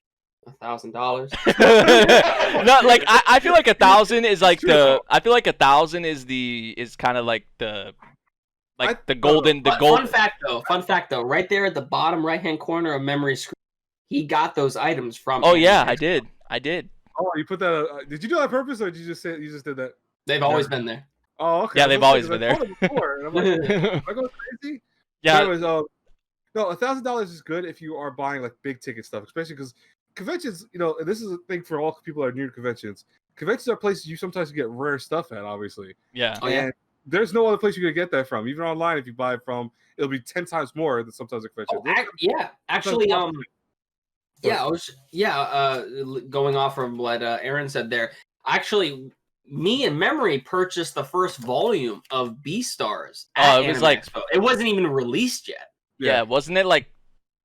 $1,000. No, like I feel like 1,000 is like I feel like 1,000 is kind of like the golden. Fun fact though, right there at the bottom right hand corner of Memory's screen, he got those items from. Oh yeah, I did. Oh, you put that. Did you do that on purpose, or did you just say you just did that? They've always been there. Oh, okay. Yeah, they've always been there. Before, and I'm like, am I going crazy? Yeah. Anyways, no, $1,000 is good if you are buying like big ticket stuff, especially because conventions, and this is a thing for all people that are new to conventions. Conventions are places you sometimes get rare stuff at, obviously. Yeah. And there's no other place you can get that from. Even online, if you buy it from, it'll be 10 times more than sometimes a convention. Actually, going off from what Aaron said there. Actually, me and Memory purchased the first volume of Beastars. Oh, it was like Expo. It wasn't even released yet. Yeah, wasn't it like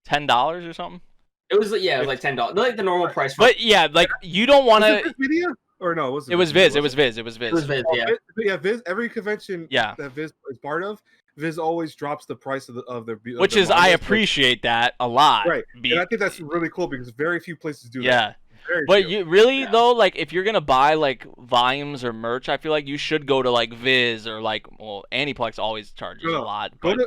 $10 or something? It was it was like $10, like the normal price. But yeah, like you don't want to. Media or no? It was Viz. It was Viz. Yeah, Viz. Every convention that Viz is part of, Viz always drops the price of their. Which is I appreciate that a lot. Right, and I think that's really cool because very few places do that. Yeah. But you really though, like if you're gonna buy like volumes or merch, I feel like you should go to like Viz or like Aniplex always charges a lot. Go to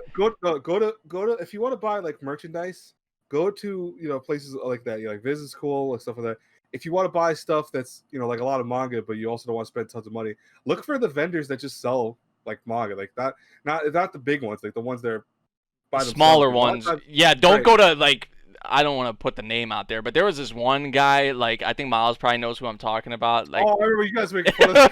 if you want to buy like merchandise, go to places like that. Like Viz is cool and stuff like that. If you want to buy stuff that's like a lot of manga, but you also don't want to spend tons of money, look for the vendors that just sell like manga, like that. Not the big ones, like the ones that are by smaller ones. Yeah, don't go to like. I don't want to put the name out there, but there was this one guy, like I think Miles probably knows who I'm talking about. Like, I remember you guys making fun of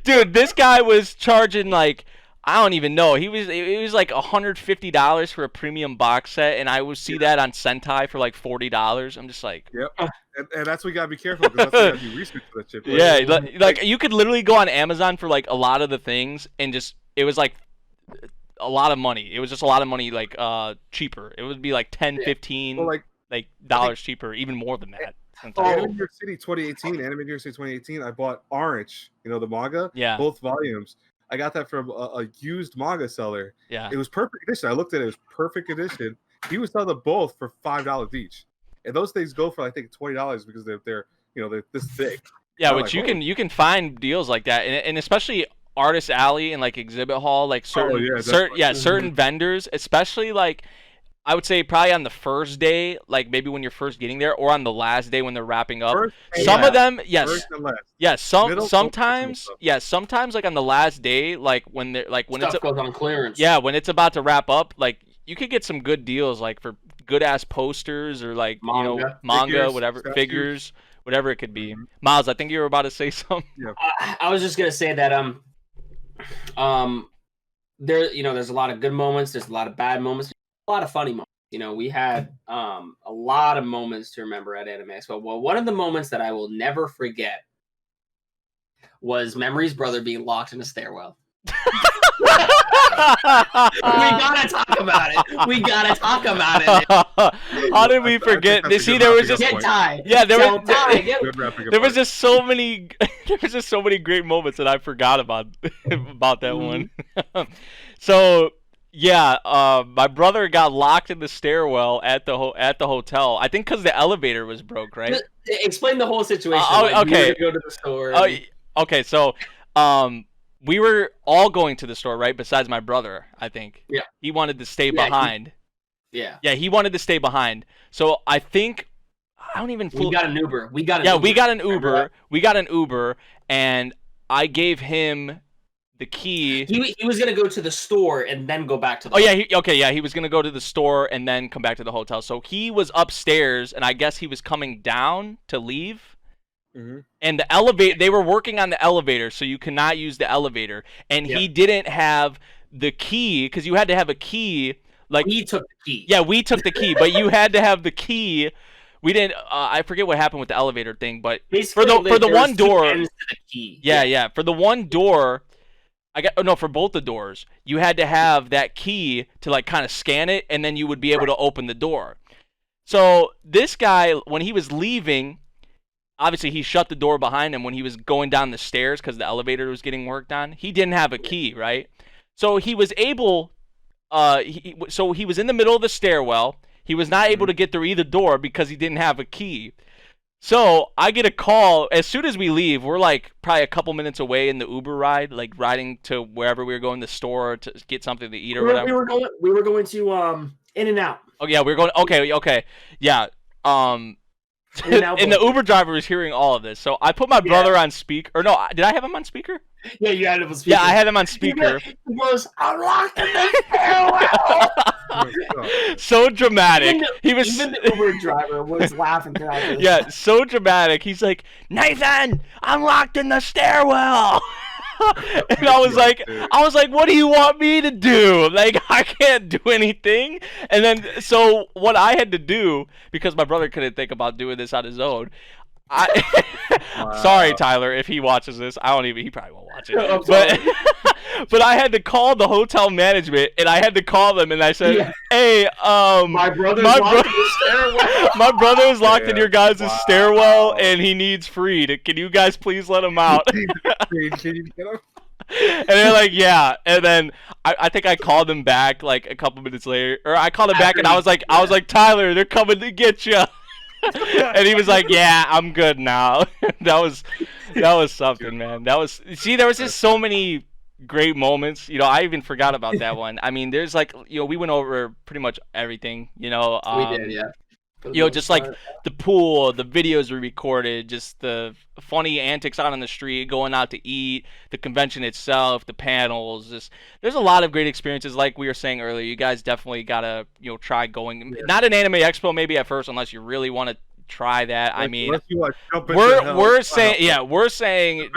dude, this guy was charging like I don't even know. It was like $150 for a premium box set, and I would see that on Sentai for like $40. I'm just like, yep. And that's why you gotta be careful because that's why you gotta do research for that shit. Yeah, like you could literally go on Amazon for like a lot of the things, and it was like a lot of money. It was just a lot of money, like cheaper. It would be like 10, 15 like dollars cheaper, even more than that. Anime New York City 2018, I bought Orange, the manga, both volumes. I got that from a used manga seller. Yeah, it was perfect edition. I looked at it; it was perfect edition. He was selling them both for $5 each, and those things go for I think $20 because they're this thick. Yeah, which you can find deals like that, and especially Artist Alley and like Exhibit Hall, like certain vendors, especially like I would say probably on the first day, like maybe when you're first getting there, or on the last day when they're wrapping up. Some of them, sometimes like on the last day, like when they're like when stuff goes on clearance. Yeah, when it's about to wrap up, like you could get some good deals, like for good ass posters or like manga, figures, whatever figures, whatever it could be. Miles, I think you were about to say something. Yeah. I was just gonna say that there's a lot of good moments, there's a lot of bad moments, a lot of funny moments. We had a lot of moments to remember at Anime Expo. Well, one of the moments that I will never forget was Memory's brother being locked in a stairwell. We gotta talk about it. How did we forget? See, there was just there was just so many great moments that I forgot about that one. So Yeah, my brother got locked in the stairwell at the hotel. I think because the elevator was broke, right? Explain the whole situation. Oh, like, you were okay. to go to the store. Oh, and- okay. So, we were all going to the store, right? Besides my brother, I think. Yeah. He wanted to stay Yeah, behind. yeah. Yeah, he wanted to stay behind. So I think I don't even. We got an Uber. We got an Remember Uber. that? We got an Uber, and I gave him the key. He was gonna go to the store and then go back to the. Oh yeah, he was gonna go to the store and then come back to the hotel. So he was upstairs, and I guess he was coming down to leave. Mm-hmm. And the elevator, they were working on the elevator, so you cannot use the elevator. And he didn't have the key because you had to have a key. Like we took the key. Yeah, we took the key, but you had to have the key. We didn't. I forget what happened with the elevator thing, but Basically, for the there's one two door. ends to the key. Yeah, for the one door. For both the doors, you had to have that key to like kind of scan it, and then you would be able to open the door. So this guy, when he was leaving, obviously he shut the door behind him when he was going down the stairs because the elevator was getting worked on. He didn't have a key, right? So he was able. So he was in the middle of the stairwell. He was not able to get through either door because he didn't have a key. So I get a call as soon as we leave. We're like probably a couple minutes away in the Uber ride, like riding to wherever we were going, the store to get something to eat or whatever. We were going to In-N-Out. Oh yeah, we were going. Okay, yeah. In-N-Out And the Uber driver was hearing all of this, so I put my brother on speaker. Or no, did I have him on speaker? Yeah, you had him on speaker. Yeah, I had him on speaker. He goes, "I'm locked in the stairwell." So dramatic. Even the Uber driver was laughing throughout this. Yeah, so dramatic. He's like, Nathan, I'm locked in the stairwell. And I was like, what do you want me to do? Like, I can't do anything. And then, so what I had to do, because my brother couldn't think about doing this on his own, sorry, Tyler, if he watches this. He probably won't watch it. But I had to call the hotel management, and I had to call them, and I said, hey, my brother's locked in the stairwell. My brother is locked in your guys' stairwell, and he needs freed. Can you guys please let him out? Can you get him? And they're like, yeah. And then I think I called them back like a couple minutes later, or I called him back, and I was like, Tyler, they're coming to get you. And he was like, yeah, I'm good now. that was something, man. There was just so many great moments. I even forgot about that one. I mean, there's like, we went over pretty much everything, We did, yeah. Just like the pool, the videos we recorded, just the funny antics out on the street, going out to eat, the convention itself, the panels. There's a lot of great experiences. Like we were saying earlier, you guys definitely gotta try going. Not an Anime Expo maybe at first, unless you really want to try that. I mean, we're saying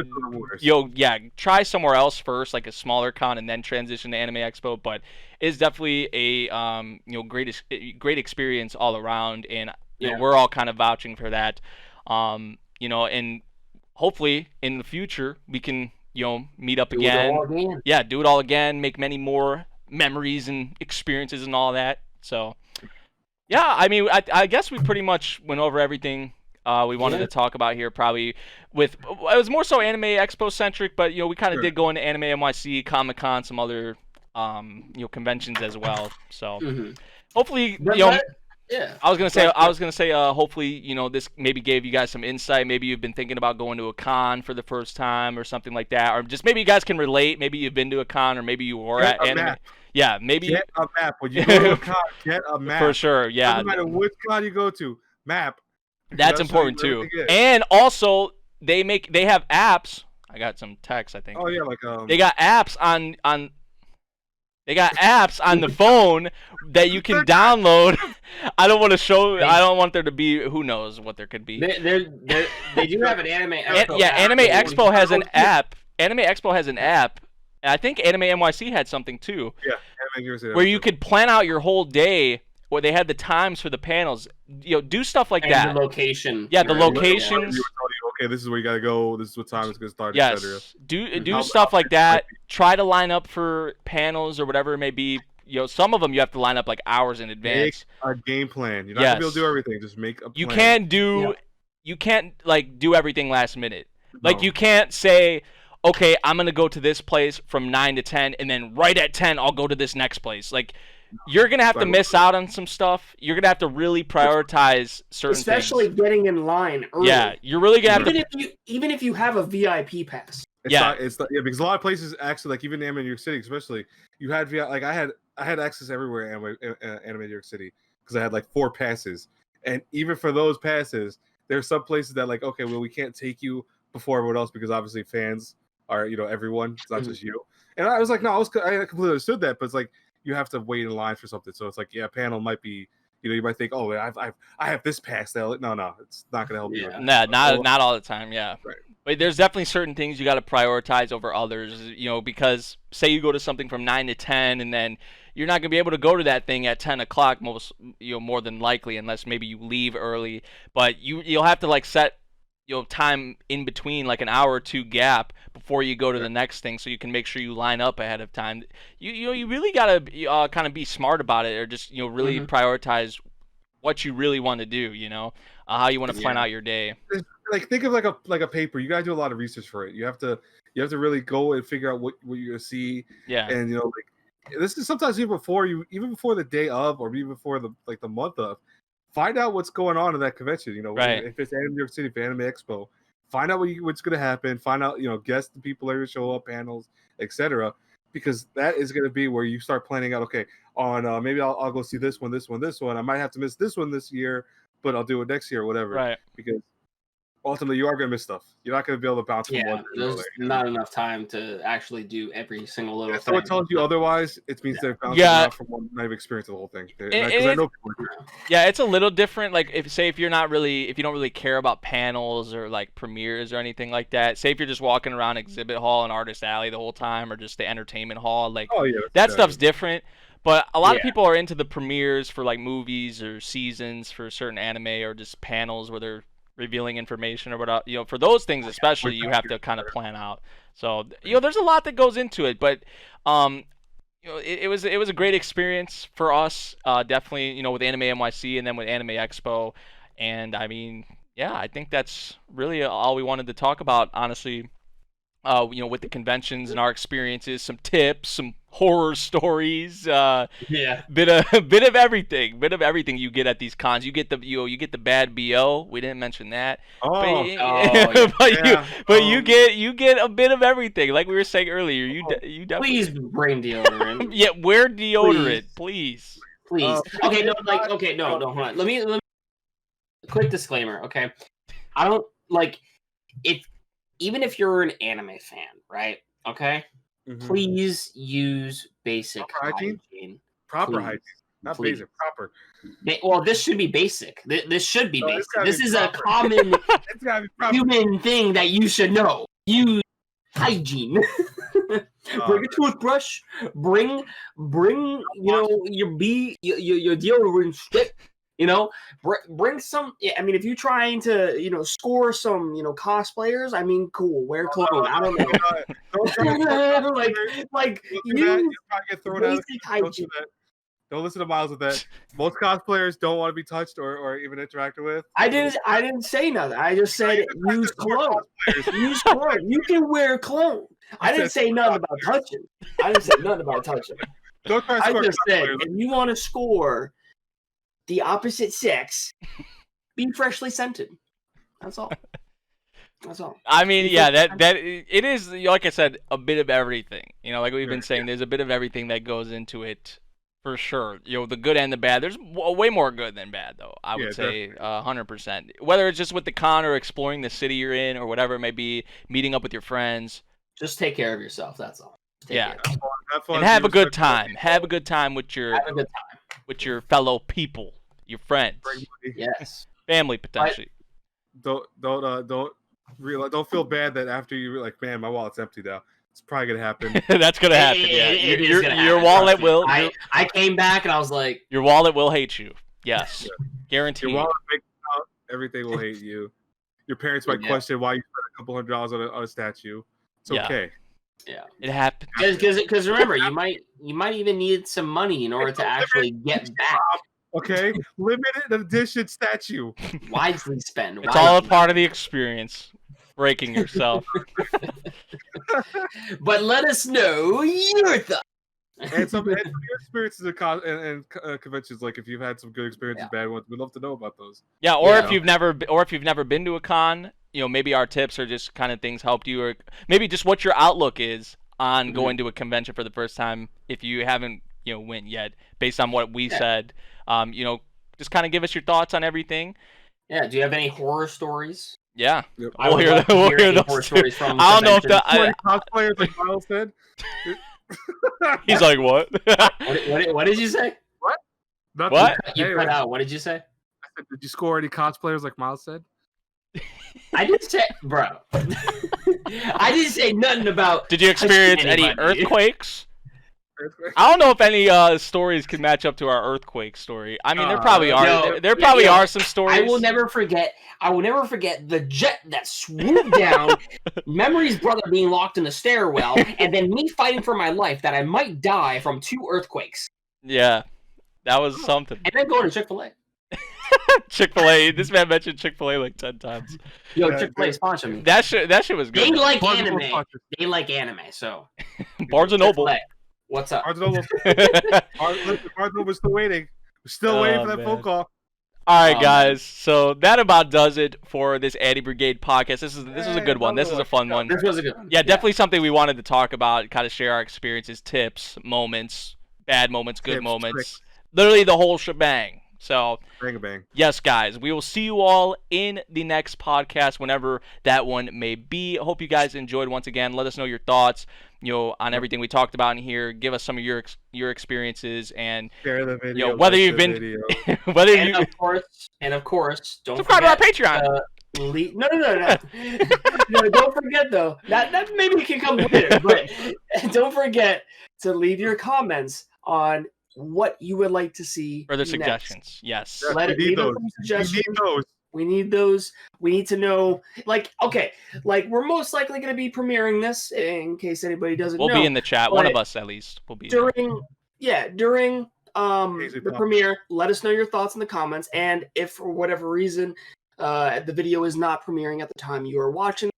try somewhere else first, like a smaller con, and then transition to Anime Expo. But it's definitely a great experience all around, and we're all kind of vouching for that. And hopefully in the future we can meet up again. Yeah, do it all again, make many more memories and experiences and all that. So yeah, I mean, I guess we pretty much went over everything we wanted to talk about here. Probably it was more so Anime Expo centric, but we kind of did go into Anime NYC, Comic Con, some other conventions as well. So hopefully I was gonna say hopefully this maybe gave you guys some insight. Maybe you've been thinking about going to a con for the first time or something like that, or just maybe you guys can relate. Maybe you've been to a con, or maybe you were at anime. Map. Yeah, maybe get a map when you go to a con. Get a map for sure. Yeah, no matter which con you go to, map. That's important too. And also they have apps. I got some text, I think. Oh yeah, like they got apps on. They got apps on the phone that you can download. I don't want to show. I don't want there to be. Who knows what there could be. They do have an Anime Expo. Anime Expo has an app. Anime Expo has an app. And I think Anime NYC had something too. Yeah, where you could plan out your whole day. Where they had the times for the panels. Do stuff like that. The location. Yeah, the locations. Okay, this is where you gotta go. This is what time it's gonna start. Yes. Do stuff like that. Try to line up for panels or whatever it may be. Some of them you have to line up like hours in advance. Make a game plan. You're not gonna be able to do everything. Just make a plan. You can't like do everything last minute. Like you can't say, okay, I'm gonna go to this place from 9 to 10, and then right at 10 I'll go to this next place. Like, you're gonna have to miss out on some stuff. You're gonna have to really prioritize certain Especially things. getting in line early. Yeah, you're really gonna have to. Even if you have a VIP pass. It's not, because a lot of places actually, like even Anime New York City, especially, you had like I had access everywhere Anime New York City because I had like 4 passes, and even for those passes, there's some places that like, okay, well, we can't take you before everyone else because obviously fans are, everyone, it's not just you. And I was like, no, I completely understood that, but it's like you have to wait in line for something. So it's like, yeah, panel might be, you might think, oh, I have this pass. No, it's not gonna help you. Nah, not all the time. Yeah. Right. But there's definitely certain things you got to prioritize over others, because say you go to something from 9 to 10, and then you're not gonna be able to go to that thing at 10 o'clock more than likely, unless maybe you leave early. But you'll have to like set time in between, like an hour or 2 gap before you go to the next thing, so you can make sure you line up ahead of time. You really gotta kind of be smart about it, or just really prioritize what you really want to do. How you want to plan out your day. Like think of like a paper. You gotta do a lot of research for it. You have to really go and figure out what you're gonna see. Yeah. And like this is sometimes even before the day of, or even before the month of, find out what's going on in that convention. Right. If it's Anime New York City, if Anime Expo, find out what's gonna happen. Find out guess the people that are gonna show up, panels, etc. Because that is gonna be where you start planning out. Okay, on maybe I'll go see this one. I might have to miss this one this year, but I'll do it next year or whatever. Right. Because ultimately you are going to miss stuff. You're not going to be able to bounce from one to there's another. not enough time to actually do every single little If thing. someone tells you otherwise, it means they're bouncing out from one night of experience of the whole thing. Because I know people. Yeah, it's a little different. Like if you don't really care about panels or like premieres or anything like that. Say if you're just walking around Exhibit Hall and Artist Alley the whole time, or just the entertainment hall, like that stuff's different. But a lot of people are into the premieres for like movies or seasons for certain anime, or just panels where they're revealing information or whatever. For those things especially, you have to kind of plan out. So there's a lot that goes into it, but it was a great experience for us, definitely, with Anime NYC and then with Anime Expo. And I mean, yeah, I think that's really all we wanted to talk about, honestly. With the conventions and our experiences, some tips, some horror stories, bit of everything you get at these cons. You get the bad BO. We didn't mention that. You get a bit of everything. Like we were saying earlier, you definitely please bring deodorant. Yeah, wear deodorant, please. Please. Okay, no, hold on. Let me quick disclaimer. Okay, I don't like it. Even if you're an anime fan, right? Okay, please use basic hygiene. Proper hygiene, not basic. Proper. Well, this should be basic. This should be basic. This is a common human thing that you should know. Use hygiene. Bring a toothbrush. Bring your deodorant stick. Bring some. I mean, if you're trying to, score some, cosplayers, I mean, cool. Wear clothes. I don't know. like you get thrown out. Don't listen to Miles with that. Most cosplayers don't want to be touched or even interacted with. I didn't say nothing. I just said use clothes. Use clothes. You can wear clothes. I didn't say nothing about touching. I just said if you want to score the opposite sex, be freshly scented. That's all. I mean, yeah, that it is, like I said, a bit of everything. Like we've been saying, there's a bit of everything that goes into it, for sure. The good and the bad. There's way more good than bad, though. I would say 100%. Whether it's just with the con or exploring the city you're in or whatever it may be, meeting up with your friends. Just take care of yourself. That's all. Have fun, and have a good time. Have a good time with your fellow people, your friends. Yes. Family potentially. Don't feel bad that after you're like, man, my wallet's empty now. It's probably gonna happen. That's gonna happen. Your wallet will. I came back and I was like, your wallet will hate you. Yes, guaranteed. Your wallet makes out, everything will hate you. Your parents might question why you spent $200 on a statue. It's okay. Yeah, it happens. Because remember, you might even need some money in order to actually get back. Okay, limited edition statue. Wisely spend. It's all a part of the experience. breaking yourself. But let us know your thoughts. And some your experiences in conventions, like if you've had some good experiences, bad ones, we'd love to know about those. Yeah, or if you've never been to a con, maybe our tips or just kind of things helped you, or maybe just what your outlook is on going to a convention for the first time if you haven't went yet, based on what we said. Just kind of give us your thoughts on everything. Yeah. Do you have any horror stories? Yeah, Yep. we'll hear those horror too. stories from. I don't know if that. Cosplayers, like Miles said. He's like, what? What did you say? Nothing. What? You cut out. What did you say? I said, did you score any cosplayers like Miles said? I didn't say, bro. I didn't say nothing about. Did you experience any earthquakes? I don't know if any stories can match up to our earthquake story. I mean, there probably are. No, there probably are some stories. I will never forget the jet that swooped down, Memory's brother being locked in the stairwell, and then me fighting for my life that I might die from 2 earthquakes. Yeah, that was something. And then going to Chick-fil-A. Chick-fil-A. This man mentioned Chick-fil-A like 10 times. Yo, Chick-fil-A sponsor me. That shit was good. They like anime. They like anime, so. Barnes & Noble. What's up? Barnes & Noble. Barnes & Noble's still waiting. We're still waiting for that phone call. All right, guys. So that about does it for this Anti-Brigade podcast. This is a good one. This is a fun one. This was a good one. Yeah, definitely something we wanted to talk about, kind of share our experiences, tips, moments, bad moments, good moments. Tricks. Literally the whole shebang. So, Bang. yes, guys, we will see you all in the next podcast, whenever that one may be. I hope you guys enjoyed once again. Let us know your thoughts, on everything we talked about in here. Give us some of your experiences, and share the video. Whether you've been, and of course, don't subscribe to our Patreon. No, don't forget though. That maybe can come later, but don't forget to leave your comments on what you would like to see. Further next. suggestions. Yes. We need those. We need those. We need to know, we're most likely going to be premiering this in case anybody doesn't know. We'll be in the chat. One of us, at least, will be during the premiere. Let us know your thoughts in the comments, and if for whatever reason the video is not premiering at the time you are watching,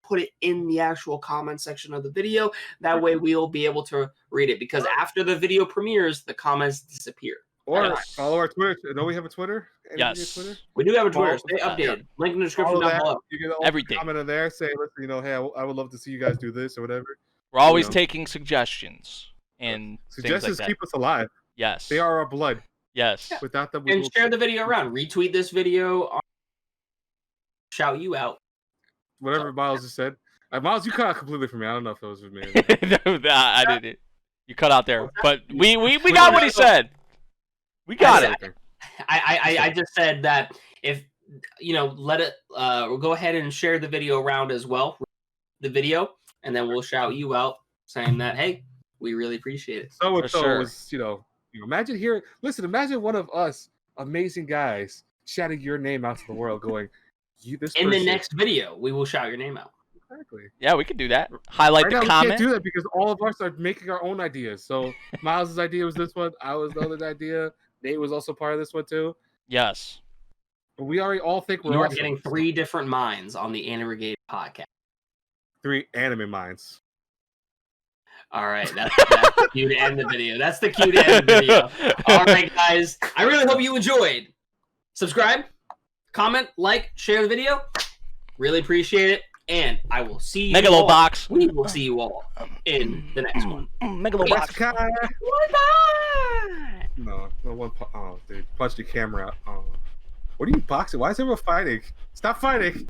put it in the actual comment section of the video. That way we'll be able to read it, because after the video premieres, the comments disappear. Or follow our Twitter. Know we have a Twitter? Yes. Twitter? We do have a Twitter. Stay updated. Link in the description down below. You can everything. Comment in there, say, listen, hey, I would love to see you guys do this or whatever. We're always taking suggestions and suggestions things like keep us alive. Yes. They are our blood. Yes. Yeah. Without them, and share the video around. Retweet this video. Shout you out. Whatever Miles just said. Miles, you cut out completely for me. I don't know if it was with me. No, I didn't. You cut out there, but we got what he said. We got it. I just said that if let it. We'll go ahead and share the video around as well. The video, and then we'll shout you out saying that, hey, we really appreciate it. So and so was imagine here. Listen, imagine one of us amazing guys shouting your name out to the world, going, in the next video, we will shout your name out. Exactly. Yeah, we could do that. Highlight the comment. We can't do that because all of us are making our own ideas. So Miles' idea was this one. I was the other idea. Nate was also part of this one too. Yes. But we already all think we're awesome. Getting 3 different minds on the Anti-Brigade podcast. 3 anime minds. All right, that's the cue to end the video. That's the cue to end the video. All right, guys. I really hope you enjoyed. Subscribe, comment, like, share the video. Really appreciate it. And I will see you Megalobox. We will see you all in the next one. Megalobox. No, one. Oh, dude, punch the camera out. Oh. What are you boxing? Why is everyone fighting? Stop fighting.